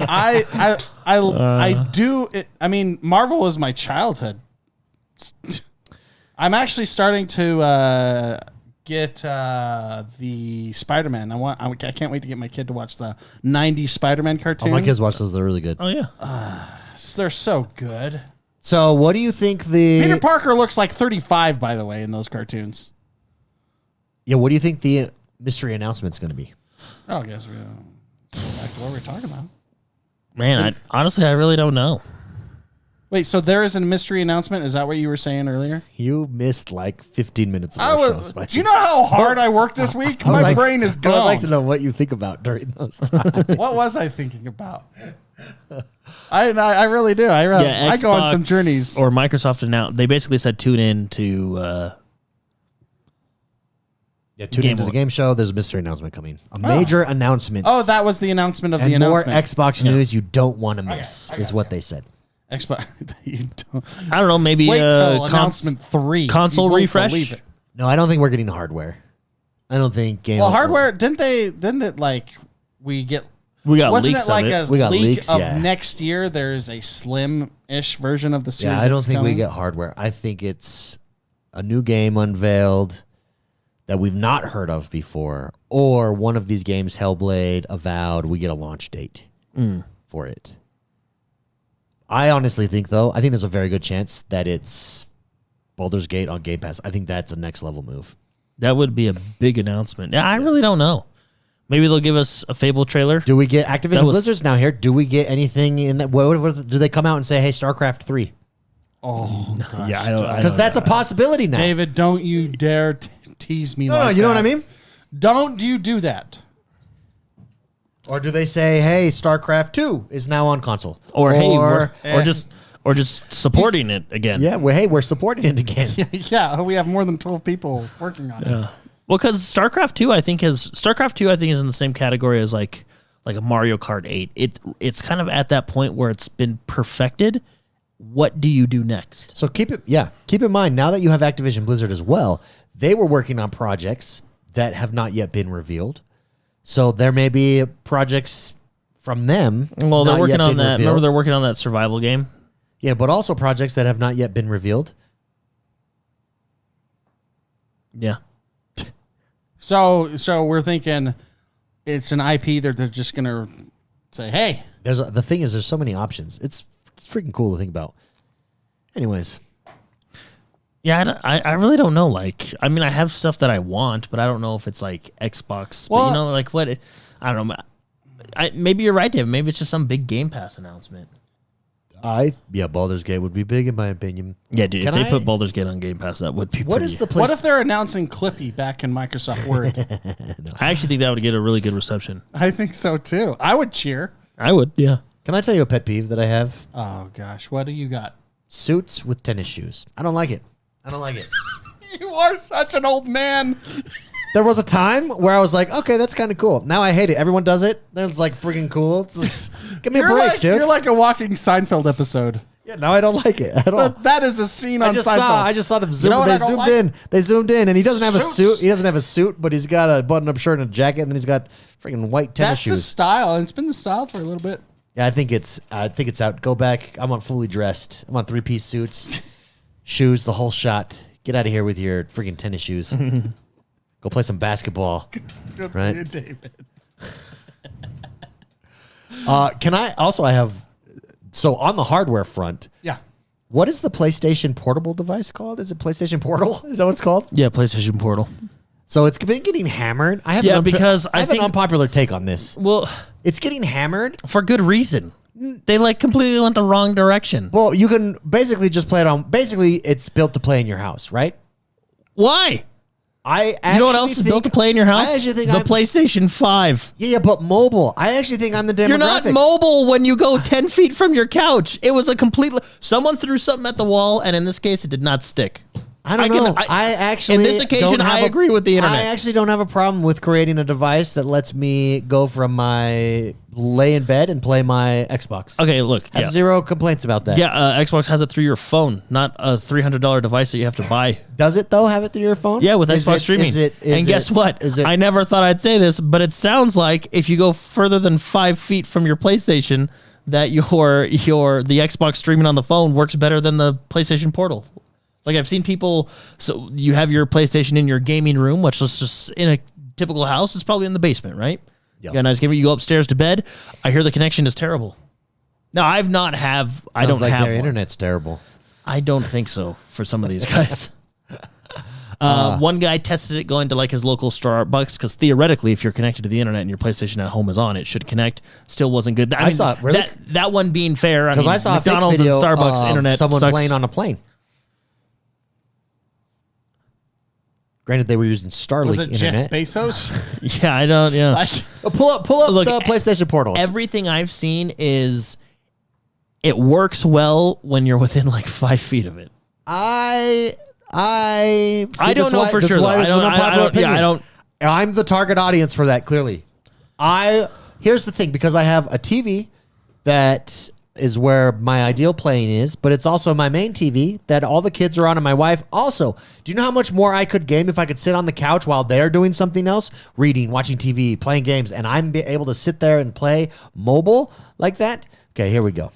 I do. I mean, Marvel was my childhood. I'm actually starting to get the Spider-Man. I can't wait to get my kid to watch the '90s Spider-Man cartoon. Oh, my kids watch those. They're really good. Oh, yeah. They're so good. So, what do you think Peter Parker looks like 35, by the way, in those cartoons. Yeah, what do you think the mystery announcement's going to be? Oh, I guess we're going to go back to what we're talking about. Man, honestly, I really don't know. Wait, so there is a mystery announcement? Is that what you were saying earlier? You missed like 15 minutes of our show, Spicy. Do you know how hard I worked this week? My brain is gone. I would like to know what you think about during those times. What was I thinking about? I really do. I go on some journeys. Or Microsoft announced. They basically said tune in to. Tune into the game show. There's a mystery announcement coming. A major announcement. Oh, that was the announcement of and the announcement. more Xbox news you don't want to miss is what they said. Xbox. You don't. I don't know. Maybe Wait till announcement 3. Console You won't refresh. believe it. No, I don't think we're getting hardware. I don't think game. Well, hardware didn't it like we get? We got Wasn't leaks it like of it. a We got leak leaks, of yeah. next year? There's a slim-ish version of the series. Yeah, I don't that's think we coming? get hardware. I think it's a new game unveiled that we've not heard of before, or one of these games, Hellblade, Avowed, we get a launch date for it. I honestly think, though, there's a very good chance that it's Baldur's Gate on Game Pass. I think that's a next level move. That would be a big announcement. Yeah, I really don't know. Maybe they'll give us a Fable trailer. Do we get Activision Blizzard's now here? Do we get anything in that? Do they come out and say, hey, StarCraft 3? Oh, gosh. Yeah, I don't. Because that's a possibility now. David, don't you dare tease me. No, you know what I mean? Don't you do that? Or do they say, hey, StarCraft 2 is now on console? Or just supporting it again. Yeah, we're supporting it again. Yeah, we have more than 12 people working on it. Well, because StarCraft 2, I think is in the same category as like a Mario Kart 8. It's kind of at that point where it's been perfected. What do you do next? So keep in mind, now that you have Activision Blizzard as well, they were working on projects that have not yet been revealed. So there may be projects from them. Well, they're working on that. Revealed. Remember, they're working on that survival game. Yeah, but also projects that have not yet been revealed. Yeah. So we're thinking it's an IP that they're just gonna say, hey. The thing is, there's so many options. It's freaking cool to think about. Anyways. Yeah, I really don't know. Like, I mean, I have stuff that I want, but I don't know if it's like Xbox. Well, but like what? I don't know. Maybe you're right, Dave. Maybe it's just some big Game Pass announcement. Baldur's Gate would be big in my opinion. Yeah, dude. If they put Baldur's Gate on Game Pass, that would be. What if they're announcing Clippy back in Microsoft Word? No. I actually think that would get a really good reception. I think so too. I would cheer. I would. Yeah. Can I tell you a pet peeve that I have? Oh gosh, what do you got? Suits with tennis shoes. I don't like it. You are such an old man. There was a time where I was like, okay, that's kind of cool. Now I hate it. Everyone does it. Then it's like freaking cool. It's like, give me a break, dude. You're like a walking Seinfeld episode. Yeah, now I don't like it at all. But that is a scene on Seinfeld. I just saw them zoom. They zoomed in, and he doesn't have a suit. He doesn't have a suit, but he's got a button-up shirt and a jacket, and then he's got freaking white tennis shoes. That's the style, and it's been the style for a little bit. Yeah, I think it's out. Go back. I'm on fully dressed. I'm on 3-piece suits, shoes, the whole shot. Get out of here with your freaking tennis shoes. Go play some basketball. Good right? for you, David. I have on the hardware front. Yeah. What is the PlayStation Portable device called? Is it PlayStation Portal? Is that what it's called? Yeah, PlayStation Portal. So it's been getting hammered. I have because I have an unpopular take on this. Well, it's getting hammered for good reason. They like completely went the wrong direction. Well, you can basically just play it on. Basically, it's built to play in your house, right? Why? I actually You know what else is built to play in your house? I actually think the PlayStation 5. Yeah, but mobile. I actually think I'm the demographic. You're not mobile when you go 10 feet from your couch. It was a complete... Someone threw something at the wall, and in this case, it did not stick. I don't know. I actually... In this occasion, I agree with the internet. I actually don't have a problem with creating a device that lets me go from my... lay in bed and play my Xbox. Okay, look. I have zero complaints about that. Yeah, Xbox has it through your phone, not a $300 device that you have to buy. Does it, though, have it through your phone? Yeah, with Xbox streaming. And guess what? I never thought I'd say this, but it sounds like if you go further than 5 feet from your PlayStation, that the Xbox streaming on the phone works better than the PlayStation Portal. Like, I've seen people, so you have your PlayStation in your gaming room, which is just in a typical house, it's probably in the basement, right? Yep. You got a nice game. You go upstairs to bed. I hear the connection is terrible. No, I don't have their one. internet's terrible. I don't think so for some of these guys. One guy tested it going to like his local Starbucks because theoretically, if you're connected to the internet and your PlayStation at home is on, it should connect. Still wasn't good. I mean, saw it. Really? That one being fair. Because I saw McDonald's a fake video and Starbucks of internet someone sucks. playing on a plane. Granted, they were using Starlink Was it internet. Jeff Bezos? Yeah, I don't. Yeah, pull up Look, the PlayStation Portal. Everything I've seen is it works well when you're within like 5 feet of it. I don't know for sure. I'm the target audience for that. Clearly, here's the thing, because I have a TV that is where my ideal playing is, but it's also my main TV that all the kids are on, and my wife also. Do you know how much more I could game if I could sit on the couch while they're doing something else, reading, watching TV, playing games, and I'm able to sit there and play mobile like that? Okay, here we go.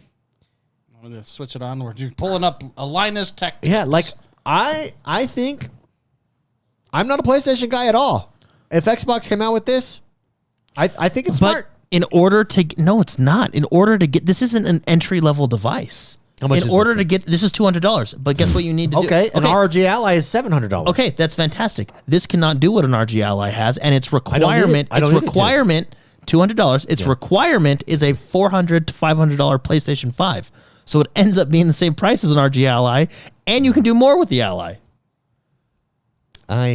I'm going to switch it on. We're pulling up a Linus Tech. Yeah, like I think I'm not a PlayStation guy at all. If Xbox came out with this, I think it's smart. In order to no, it's not. In order to get this isn't an entry level device. How much? In order to get this is $200. But guess what you need to do? Okay, an ROG Ally is $700. Okay, that's fantastic. This cannot do what an RG Ally has, and its requirement $200. Its requirement is a $400 to $500 PlayStation 5. So it ends up being the same price as an RG Ally, and you can do more with the Ally.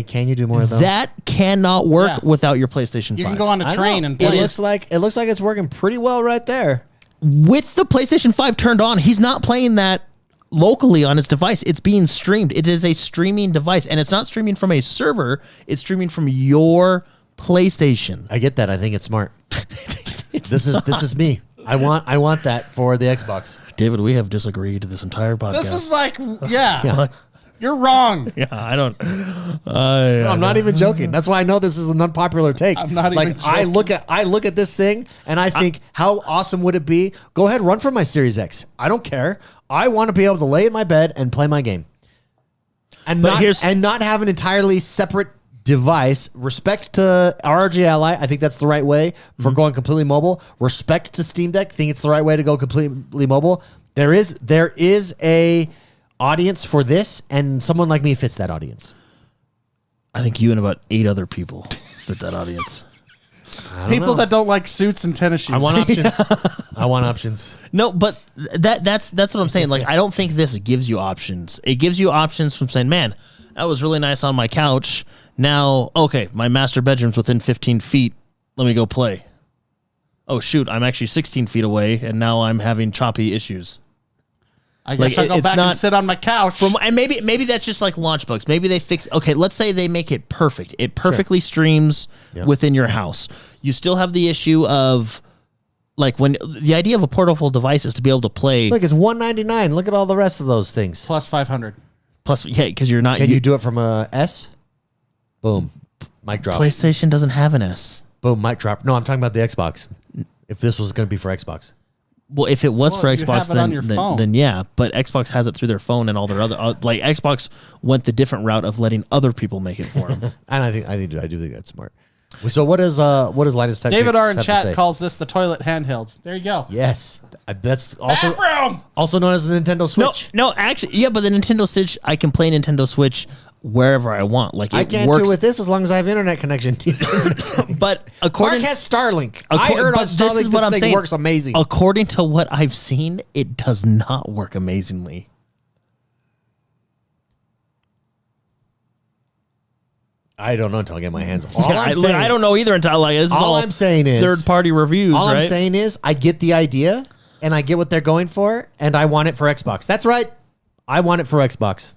Can you do more though? That cannot work without your PlayStation 5. You can go on a train and play. It looks like it's working pretty well right there. With the PlayStation 5 turned on, he's not playing that locally on his device. It's being streamed. It is a streaming device, and it's not streaming from a server. It's streaming from your PlayStation. I get that. I think it's smart. This is me. I want that for the Xbox. David, we have disagreed this entire podcast. This is like, you're wrong. Yeah, I don't. I'm not even joking. That's why I know this is an unpopular take. I'm not even joking. I look at this thing and I think, how awesome would it be? Go ahead, run for my Series X. I don't care. I want to be able to lay in my bed and play my game, and not have an entirely separate device. Respect to ROG Ally. I think that's the right way for going completely mobile. Respect to Steam Deck. Think it's the right way to go completely mobile. There is a audience for this, and someone like me fits that audience. I think you and about 8 other people fit that audience. People that don't like suits and tennis shoes. I want options. I want options. No, but that's what I'm saying. Like, I don't think this gives you options. It gives you options from saying, man, that was really nice on my couch. Now, okay, my master bedroom's within 15 feet. Let me go play. Oh, shoot, I'm actually 16 feet away, and now I'm having choppy issues. I guess I'll go back and sit on my couch. And maybe that's just like launch bugs. Maybe they fix. Okay, let's say they make it perfect. It perfectly streams within your house. You still have the issue of, like, when the idea of a portable device is to be able to play. Look, it's $199. Look at all the rest of those things. Plus 500. Plus, yeah, because you're not. Can you do it from a S? Boom, mic drop. PlayStation doesn't have an S. Boom, mic drop. No, I'm talking about the Xbox. If this was going to be for Xbox. Well, if it was for Xbox, then yeah. But Xbox has it through their phone and all their other like Xbox went the different route of letting other people make it for them. And I do think that's smart. So what is Linus Tech? David R in chat calls this the toilet handheld. There you go. Yes, that's also bathroom. Also known as the Nintendo Switch. No, actually, yeah, but the Nintendo Switch, I can play Nintendo Switch wherever I want. Like I it can't works, do with this as long as I have internet connection. but Mark according has Starlink. I heard but on Starlink this thing works amazing. According to what I've seen, it does not work amazingly. I don't know until I get my hands. I don't know either until like this is all I'm saying is third-party reviews. All right? I'm saying is I get the idea and I get what they're going for, and I want it for Xbox. That's right. I want it for Xbox.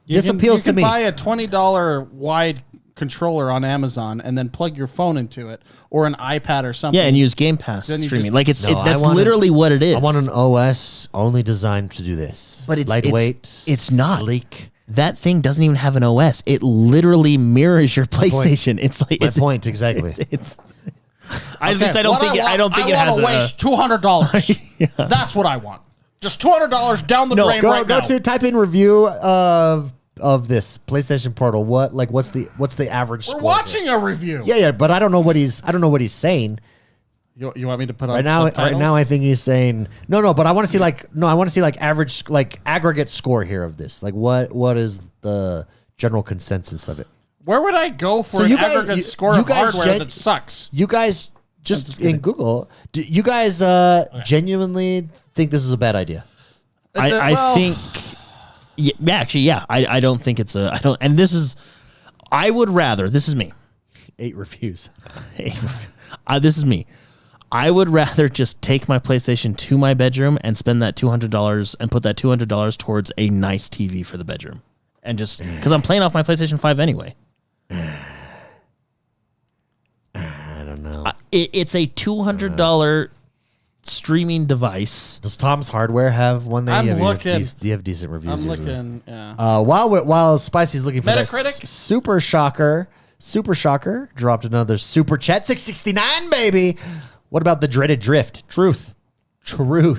This appeals to me. You can buy a $20 wide controller on Amazon and then plug your phone into it or an iPad or something. Yeah, and use Game Pass Then you streaming. just- Like that's literally what it is. I want an OS only designed to do this. But it's lightweight. it's not sleek. That thing doesn't even have an OS. It literally mirrors your PlayStation. It's like My point exactly. It's I don't think it has to waste $200. That's what I want. Just $200 down the drain right now. Go to type in review of this PlayStation Portal. What's the average score? We're watching a review. Yeah, but I don't know what he's saying. You want me to put on Right now subtitles? I think he's saying no, but I want to see average aggregate score here of this. Like what is the general consensus of it? Where would I go for an aggregate score of hardware that sucks? You guys just in Google, do you guys genuinely think this is a bad idea? I think I don't think it's a I don't and this is I would rather this is me 8 reviews. This is me. I would rather just take my PlayStation to my bedroom and spend that $200 and put that $200 towards a nice TV for the bedroom, and just because I'm playing off my PlayStation 5 anyway. I don't know. It's a $200 streaming device. Does Tom's Hardware have one there? I'm Do looking. you have decent reviews? I'm usually? looking. Yeah. While Spicy's looking for Metacritic? that Super Shocker dropped another super chat. 669, baby. What about the dreaded drift? Truth. Oh,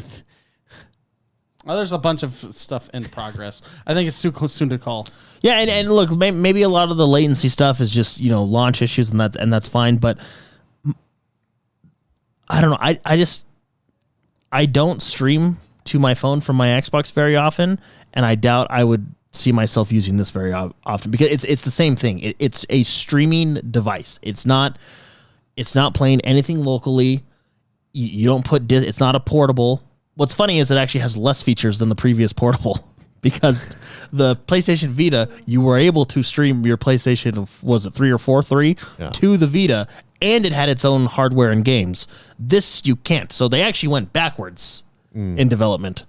there's a bunch of stuff in progress. I think it's too soon to call. Yeah, and look, maybe a lot of the latency stuff is just launch issues, and that's fine. But I don't know. I don't stream to my phone from my Xbox very often, and I doubt I would see myself using this very often because it's the same thing. It's a streaming device. It's not playing anything locally. You don't put it's not a portable. What's funny is it actually has less features than the previous portable because the PlayStation Vita, you were able to stream your PlayStation, was it 3 or 3 to the Vita, and it had its own hardware and games. This you can't. So they actually went backwards in development.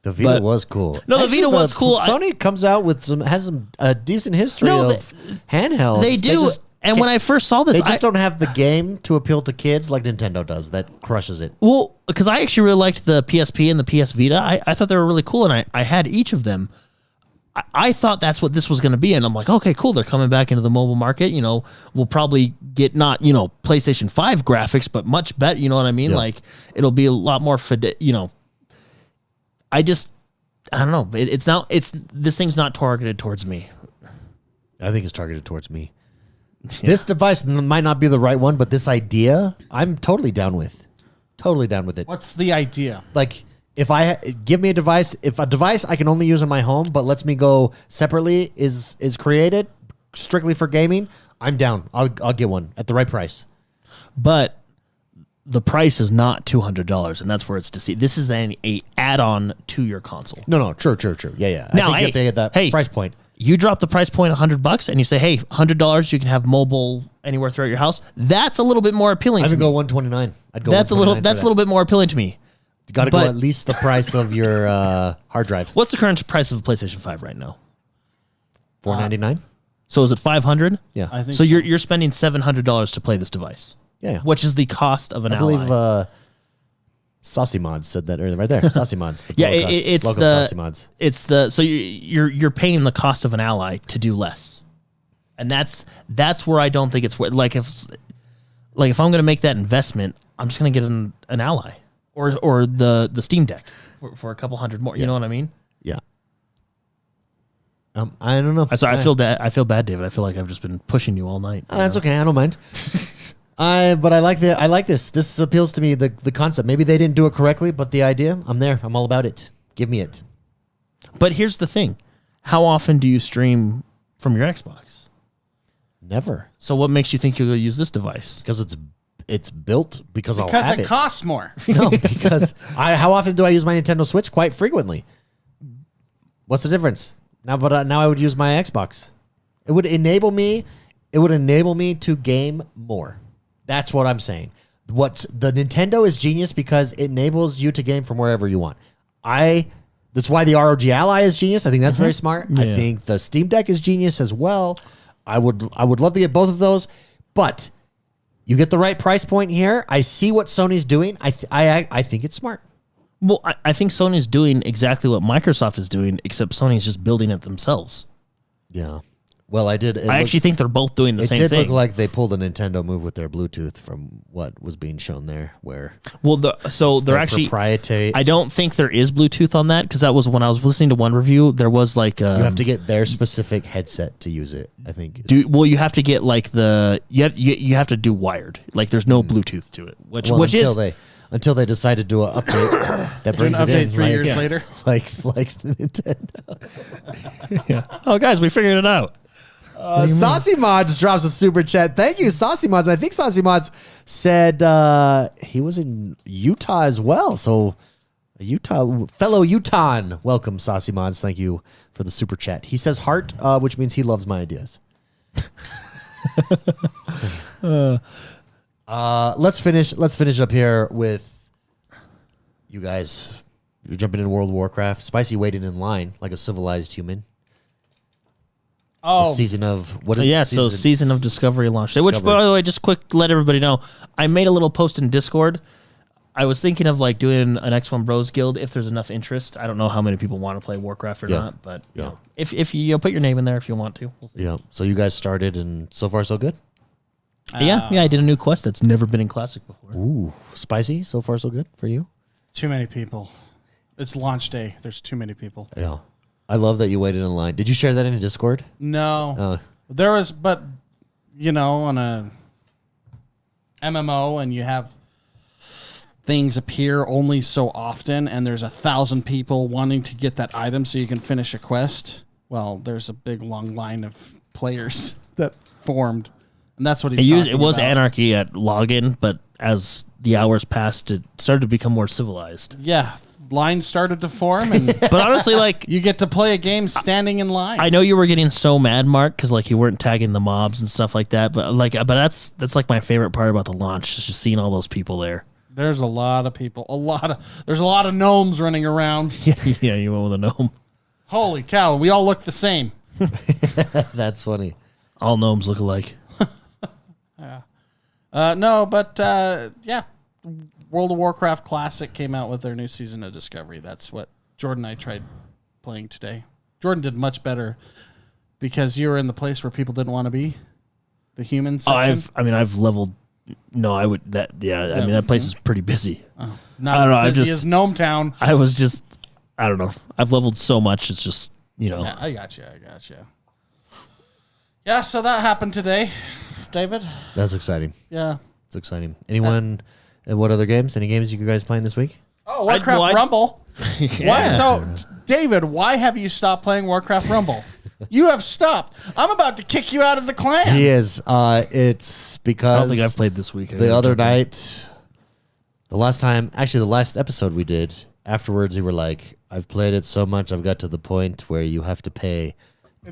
The Vita was cool. No, the Vita was cool. Sony comes out with has a decent history of handhelds. They do. And when I first saw this, they just don't have the game to appeal to kids like Nintendo does. That crushes it. Well, because I actually really liked the PSP and the PS Vita. I thought they were really cool, and I had each of them. I thought that's what this was going to be, and I'm like, okay, cool. They're coming back into the mobile market. We'll probably get not PlayStation 5 graphics, but much better. You know what I mean? Yeah. Like it'll be a lot more I don't know. This thing's not targeted towards me. I think it's targeted towards me. Yeah. This device might not be the right one, but this idea, I'm totally down with. Totally down with it. What's the idea? Like, give me a device, if a device I can only use in my home, but lets me go separately is created strictly for gaming, I'm down. I'll get one at the right price. But the price is not $200, and that's where it's deceived. This is a add-on to your console. No, true. Yeah. Now, I think you have to get that price point. You drop the price point $100 and you say, hey, $100, you can have mobile anywhere throughout your house. That's a little bit more appealing to me. I would go $129. I'd go that's a little bit more appealing to me. You got to go at least the price of your hard drive. What's the current price of a PlayStation 5 right now? $499. So is it $500? Yeah. I think so you're spending $700 to play this device. Yeah. Which is the cost of an Ally. I believe Saucy Mods said that right there. Saucy Mods. It's Saucy Mods. It's so you're paying the cost of an Ally to do less, and that's where I don't think it's like if I'm going to make that investment, I'm just going to get an Ally or the Steam Deck for a couple hundred more. You know what I mean? Yeah. I don't know. I feel bad, David. I feel like I've just been pushing you all night. That's okay. I don't mind. But I like this. This appeals to me, the concept. Maybe they didn't do it correctly, but the idea, I'm there. I'm all about it. Give me it. But here's the thing. How often do you stream from your Xbox. Never. So what makes you think you'll use this device? Because it's built because I'll have Because it. it costs more. No, because how often do I use my Nintendo Switch? Quite frequently. What's the difference? Now I would use my Xbox. It would enable me to game more. That's what I'm saying. The Nintendo is genius because it enables you to game from wherever you want. That's why the ROG Ally is genius. I think that's very smart. Yeah. I think the Steam Deck is genius as well. I would love to get both of those, but you get the right price point here. I see what Sony's doing. I think it's smart. Well, I think Sony's doing exactly what Microsoft is doing, except Sony's just building it themselves. Yeah. Well, I actually think they're both doing the same thing. It did look like they pulled a Nintendo move with their Bluetooth from what was being shown there. Where they're actually proprietary. I don't think there is Bluetooth on that because that was when I was listening to one review. There was like you have to get their specific headset to use it. I think. You have to get like you have to do wired. Like there's no Bluetooth to it, which until they decide to do an update that brings it in 3 years later, like Nintendo. Yeah. Oh, guys, we figured it out. Saucy Mods drops a super chat. Thank you, Saucy Mods. I think Saucy Mods said he was in Utah as well. So, fellow Utahn, welcome, Saucy Mods. Thank you for the super chat. He says heart, which means he loves my ideas. Let's finish up here with you guys. You're jumping into World of Warcraft. Spicy waiting in line like a civilized human. Oh, the season of what is Yeah, it? so Season of Discovery launched. Which, by the way, just quick to let everybody know, I made a little post in Discord. I was thinking of like doing an Xonebros guild if there's enough interest. I don't know how many people want to play Warcraft or not, but you know, if you put your name in there if you want to. We'll see. Yeah. So you guys started, and so far so good. Yeah, I did a new quest that's never been in Classic before. Ooh, spicy. So far so good for you. too many people. It's launch day. There's too many people. Yeah. I love that you waited in line. Did you share that in Discord? No. There was, but, on a MMO and you have things appear only so often and there's 1,000 people wanting to get that item so you can finish a quest. Well, there's a big long line of players that formed. And that's what he's talking It was about. anarchy at login, but as the hours passed, it started to become more civilized. Yeah. Lines started to form, and But honestly, like, you get to play a game standing in line. I know you were getting so mad, Mark, because like you weren't tagging the mobs and stuff like that. But that's like my favorite part about the launch is just seeing all those people there. There's a lot of people. There's a lot of gnomes running around. Yeah, you went with a gnome. Holy cow! We all look the same. That's funny. All gnomes look alike. No, but yeah. World of Warcraft Classic came out with their new Season of Discovery. That's what Jordan and I tried playing today. Jordan did much better because you were in the place where people didn't want to be. The human section. I've leveled. No, I would that. Yeah, I mean that place is pretty busy. Not as busy as Gnome Town. I don't know. I've leveled so much. It's just Yeah, I got you. Yeah, so that happened today, David. That's exciting. Yeah. It's exciting. Anyone? What other games? Any games you guys playing this week? Oh, Warcraft Rumble. Yeah. Why? So, David, why have you stopped playing Warcraft Rumble? You have stopped. I'm about to kick you out of the clan. He is. It's because I don't think I've played this week. The other night, the last episode we did, afterwards you were like, I've played it so much, I've got to the point where you have to pay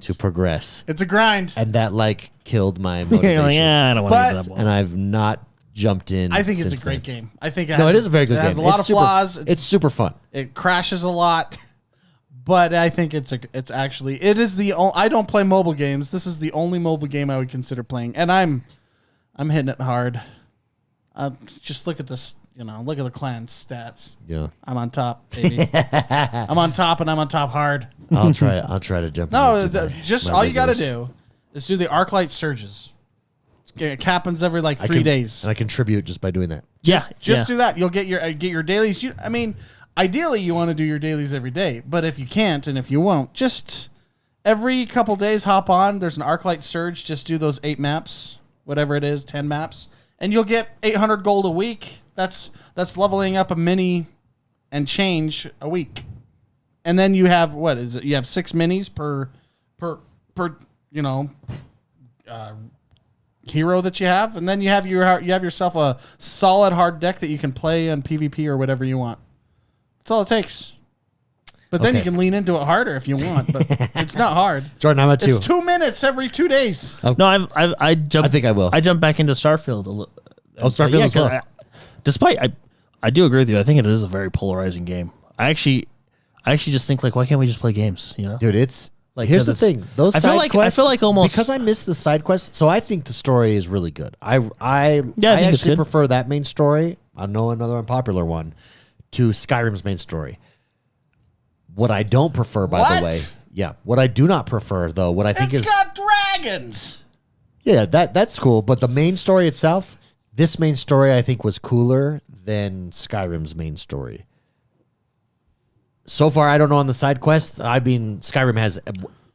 to progress. It's a grind. And that killed my motivation. I don't want to do that one. And I've not jumped in. I think it's a great game. I think it is a very good game. It has a lot of flaws. It's super fun. It crashes a lot, but I think it is the only. I don't play mobile games. This is the only mobile game I would consider playing, and I'm hitting it hard. Just look at this. Look at the clan stats. Yeah, I'm on top, baby. I'm on top, and I'm on top hard. I'll try to jump. No, just all you got to do is do the Arclight surges. It happens every 3 days, and I contribute just by doing that. Just do that. You'll get your dailies. Ideally, you want to do your dailies every day, but if you can't and if you won't, just every couple days hop on. There's an Arclight surge. Just do those 8 maps, whatever it is, 10 maps, and you'll get 800 gold a week. That's leveling up a mini and change a week, and then you have You have 6 minis per hero that you have, and then you have yourself a solid hard deck that you can play on PvP or whatever you want. That's all it takes. But then you can lean into it harder if you want. But it's not hard. Jordan, how about you? It's 2 minutes every 2 days. No, I jumped. I think I will. I jumped back into Starfield a little. Starfield as well. Despite I do agree with you. I think it is a very polarizing game. I actually just think, like, why can't we just play games? You know, Dude, it's Like, here's the thing. Those I side quests, feel like almost because I missed the side quests. So I think the story is really good. I think it's actually good. prefer that main story. I know another unpopular one to Skyrim's main story. What I don't prefer, by the way, what I do not prefer though, what I think It's got dragons. Yeah, that's cool. But the main story itself, this main story I think was cooler than Skyrim's main story. So far, I don't know on the side quests. I mean, Skyrim has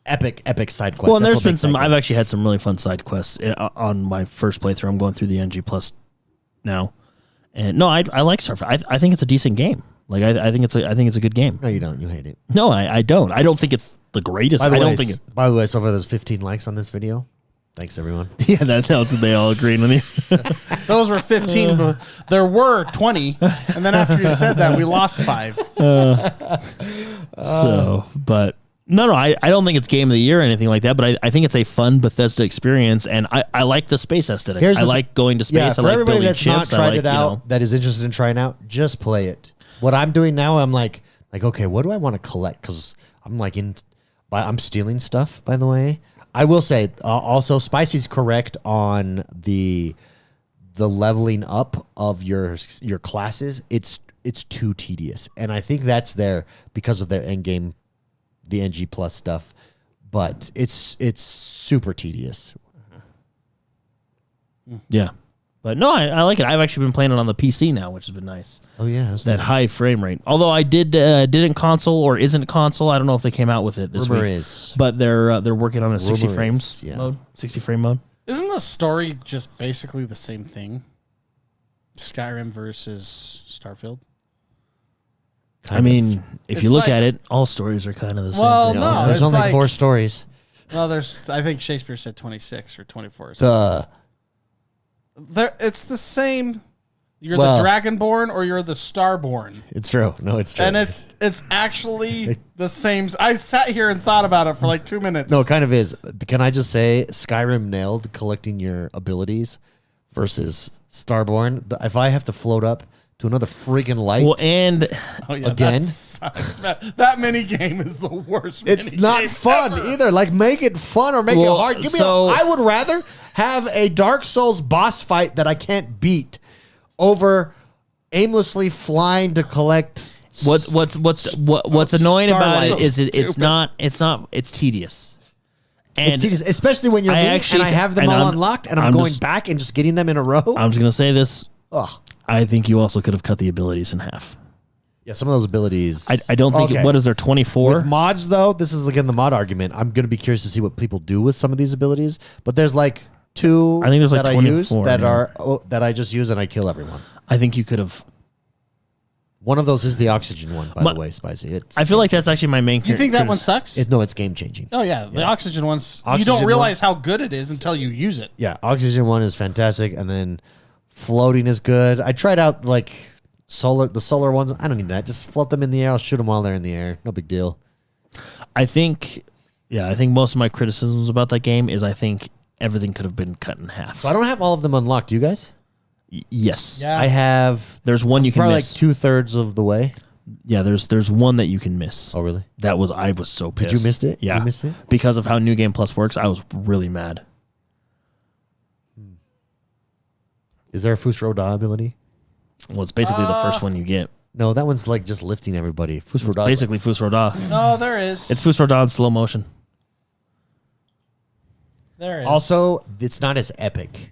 epic side quests. Well, and That's there's what been makes some. that I've good. actually had some really fun side quests on my first playthrough. I'm going through the NG Plus now, and no, I like Starfield. I think it's a decent game. Like I think it's a good game. No, you don't. You hate it. No, I don't. I don't think it's the greatest. By don't think it. By the way, so far there's 15 likes on this video. Thanks, everyone. Yeah, that was what they all agreed with you. Those were 15. But there were 20. And then after you said that, we lost 5. So, but no, I don't think it's game of the year or anything like that. But I think it's a fun Bethesda experience, and I like the space aesthetic. I like going to space. Yeah, I for like everybody building that's ships. not tried I like, it out, that is interested in trying out, just play it. What I'm doing now, I'm like, okay, what do I want to collect? Because I'm like I'm stealing stuff. By the way, I will say also, Spicy's correct on the leveling up of your classes. It's too tedious, and I think that's there because of their end game, the NG Plus stuff. But it's super tedious. Yeah. But no, I like it. I've actually been playing it on the PC now, which has been nice. Oh yeah, That high frame rate. Although I didn't console or isn't console. I don't know if they came out with it this Rumor week. is. But they're working on a 60 Rumor frames is, yeah. mode. 60 frame mode. Isn't the story just basically the same thing? Skyrim versus Starfield? I mean, if It's you look like- at it, all stories are kind of the same. Well, thing. no, There's it's only like- 4 stories. No, I think Shakespeare said 26 or 24. It's the same. You're the Dragonborn or you're the Starborn. It's true. No, it's true. And it's actually the same. I sat here and thought about it for like 2 minutes. No, it kind of is. Can I just say Skyrim nailed collecting your abilities versus Starborn? If I have to float up to another friggin' light, Well, and Oh, yeah, again? that sucks, man. That mini game is the worst. it's mini not game fun ever. either. Like, make it fun or make it Well, hard. I would rather have a Dark Souls boss fight that I can't beat over aimlessly flying to collect. what's annoying about Starlight. it is Stupid. it's tedious. And It's tedious, especially when you're I me actually- and I have them and all I'm- unlocked and I'm I'm going just- back and just getting them in a row. I'm just gonna say this. Ugh. I think you also could have cut the abilities in half. Yeah, some of those abilities. I don't think. Okay. What is there? 24. With mods, though, this is again the mod argument. I'm going to be curious to see what people do with some of these abilities. But there's like 2 I think there's like that I use 24, that yeah. that I just use and I kill everyone. I think you could have. One of those is the oxygen one, by the way, Spicy. I feel like that's actually my main. You think that one sucks? No, it's game changing. Oh yeah, the oxygen ones. You Oxygen don't realize how good it is until you use it. Yeah, oxygen one is fantastic, and then floating is good. I tried out like the solar ones. I don't need that. Just float them in the air. I'll shoot them while they're in the air. No big deal. I think most of my criticisms about that game is I think everything could have been cut in half. So I don't have all of them unlocked. Do you guys? Yes. Yeah. I have There's one you can probably miss. like 2/3 of the way. Yeah. There's one that you can miss. Oh, really? I was so pissed. Did you miss it? Yeah. You missed it? Because of how New Game Plus works, I was really mad. Is there a Fusroda ability? Well, it's basically the first one you get. No, that one's like just lifting everybody. Fusroda. Basically, Fus Roda. No, there is. It's Fus Roda in slow motion. There is. Also, it's not as epic.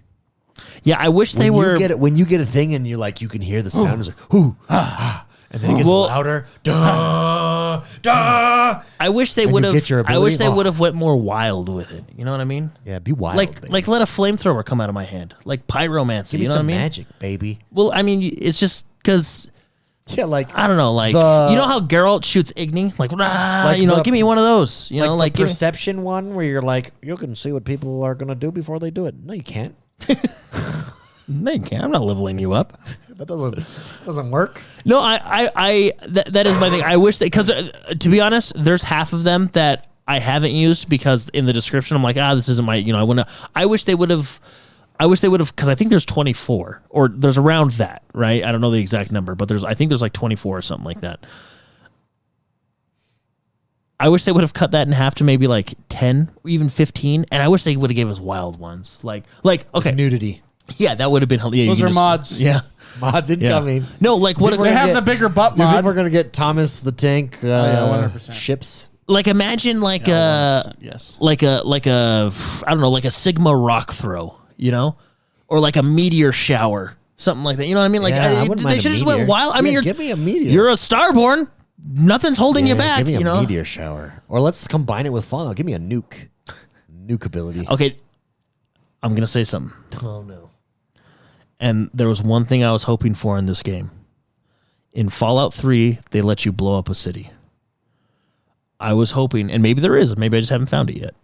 Yeah, I wish they When were. you get it, when you get a thing and you're like, you can hear the sound. It's like, whoo, and then it gets Well- louder. Duh, duh. I wish they And you would have. get your I wish ability? they Oh. would have went more wild with it. You know what I mean? Yeah, be wild. Like baby. let a flamethrower come out of my hand, like pyromancy. Give me You know what I some mean? magic, baby. Well, I mean, it's just because Yeah, like I don't know, like The- you know how Geralt shoots Igni, like, rah, Like you know, the- give me one of those, you know, like the give me- perception one where you're like, you can see what people are gonna do before they do it. No, you can't. They can't. I'm not leveling you up. That doesn't work. No, that is my thing. I wish that, because to be honest, there's half of them that I haven't used because in the description I'm like, this isn't my, you know, I wish they would have, because I think there's 24 or there's around that, right? I don't know the exact number, but I think there's like 24 or something like that. I wish they would have cut that in half to maybe like 10 or even 15, and I wish they would have gave us wild ones, like okay, Nudity. Yeah, that would have been. Yeah, Those are mods. Yeah, Mods incoming. no, like what? They have the bigger butt You think mod. we're gonna get Thomas the Tank 100%. ships? Like imagine like 100%, yes. like a I don't know, like a Sigma rock throw, you know, or like a meteor shower, something like that. You know what I mean? Like Yeah, I wouldn't mind they a should have just went meteor. wild. I Yeah, mean, give me a meteor. You're a Starborn. Nothing's holding you back. Give me a you know. meteor shower, or let's combine it with Fallout. Give me a nuke ability. Okay, I'm gonna say something. Oh no. And there was one thing I was hoping for in this game. In Fallout 3, they let you blow up a city. I was hoping, and maybe there is, maybe I just haven't found it yet.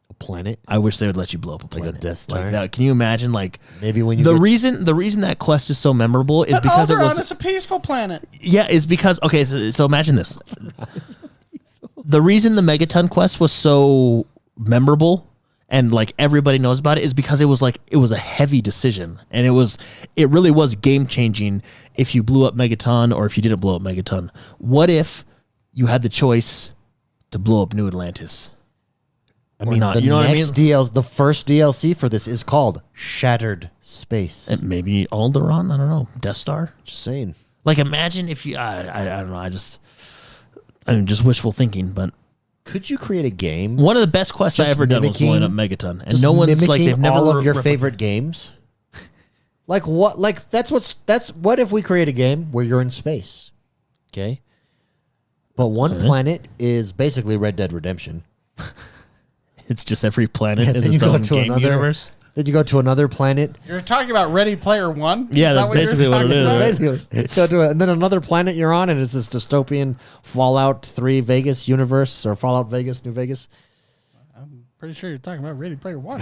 A planet. I wish they would let you blow up a Like a planet. Death Star? Like that. Can you imagine? Like Maybe when you the get- reason that quest is so memorable is But because it Alderaan was is a peaceful planet. is because okay. So imagine this. The reason the Megaton quest was so memorable and like everybody knows about it is because it was a heavy decision, and it really was game changing if you blew up Megaton or if you didn't blow up Megaton. What if you had the choice to blow up New Atlantis? I mean, not, the you know what I next mean? the first DLC for this is called Shattered Space. And maybe Alderaan, I don't know, Death Star. Just saying. Like imagine if you, I don't know, I mean, just wishful thinking, but Could you create a game? one of the best quests I Just ever done was mimicking- blowing up Megaton, and Just no one's like mimicking they've never all of your replicated- favorite games. Like what? Like that's what if we create a game where you're in space, okay? But one planet is basically Red Dead Redemption. It's just every planet is Then you its go own to game another universe. Then you go to another planet. You're talking about Ready Player One? Yeah, Is that's that you're basically what it talking is, about? right? Basically, go to and then another planet you're on, and it's this dystopian Fallout 3 Vegas universe or Fallout Vegas, New Vegas. Pretty sure you're talking about Ready Player One.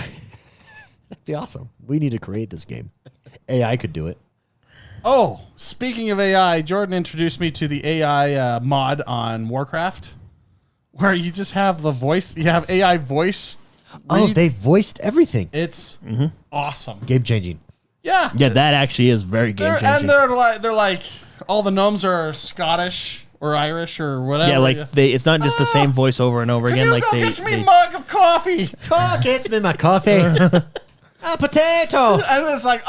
That'd be awesome. We need to create this game. AI could do it. Oh, speaking of AI, Jordan introduced me to the AI mod on Warcraft, where you just have the voice. You have AI voice. Oh, read. they voiced everything. It's awesome. Game changing. Yeah, Yeah, that actually is very game changing. they're like all the gnomes are Scottish or Irish or whatever. Yeah, like it's not just the same voice over and over Can again. you Like go they, get me a mug of coffee? Oh, gets me my coffee. A potato. And it's like,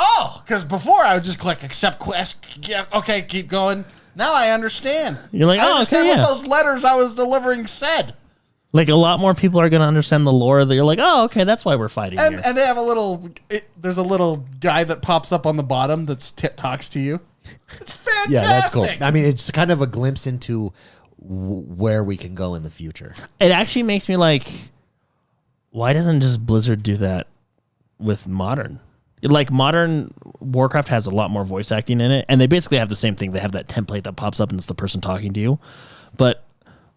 because before I would just click accept quest. Yeah, okay, keep going. Now I understand. You're like, I oh, understand okay, yeah. what those letters I was delivering said. like a lot more people are going to understand the lore. That you're like, oh, okay, that's why we're fighting And here. and they have a little. There's a little guy that pops up on the bottom that talks to you. It's fantastic. Yeah, that's cool. I mean, it's kind of a glimpse into where we can go in the future. It actually makes me like, why doesn't just Blizzard do that with modern? Like modern Warcraft has a lot more voice acting in it, and they basically have the same thing. They have that template that pops up and it's the person talking to you. But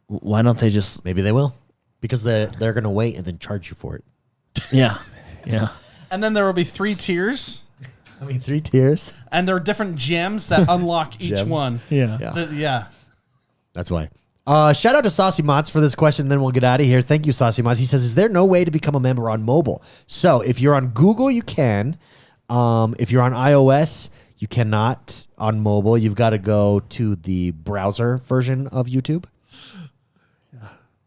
why don't they just? Maybe they will, because they're going to wait and then charge you for it. Yeah, yeah. And then there will be 3 tiers, I mean, 3 tiers. and there are different gems that unlock each Gems. one. Yeah. Yeah. That's why. Shout out to Saucy Mods for this question, then we'll get out of here. Thank you, Saucy Mods. He says, is there no way to become a member on mobile? So if you're on Google, you can. If you're on iOS, you cannot on mobile. You've got to go to the browser version of YouTube.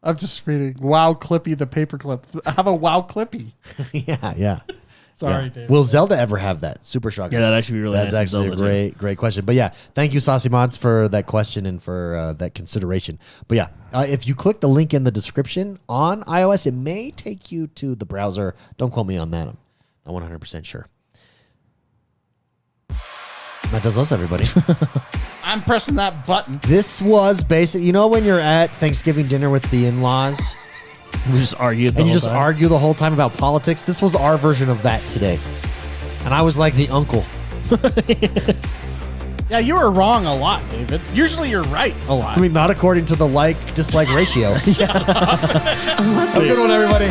I'm just reading Wow Clippy the paperclip. I have a Wow Clippy. yeah. Sorry, Yeah. David. Will Zelda ever have that? Super shocking. Yeah, that'd actually be really That's nice. in actually a Zelda, too. great question. But yeah, thank you, Saucy Mods, for that question and for that consideration. But yeah, if you click the link in the description on iOS, it may take you to the browser. Don't quote me on that. I'm not 100% sure. That does us, everybody. I'm pressing that button. This was basic. You know when you're at Thanksgiving dinner with the in-laws We just argued. The and you whole just time. argue the whole time about politics? This was our version of that today. And I was like the uncle. Yeah, you were wrong a lot, David. Usually you're right a lot. I mean, not according to the like-dislike ratio. Have a good one, everybody.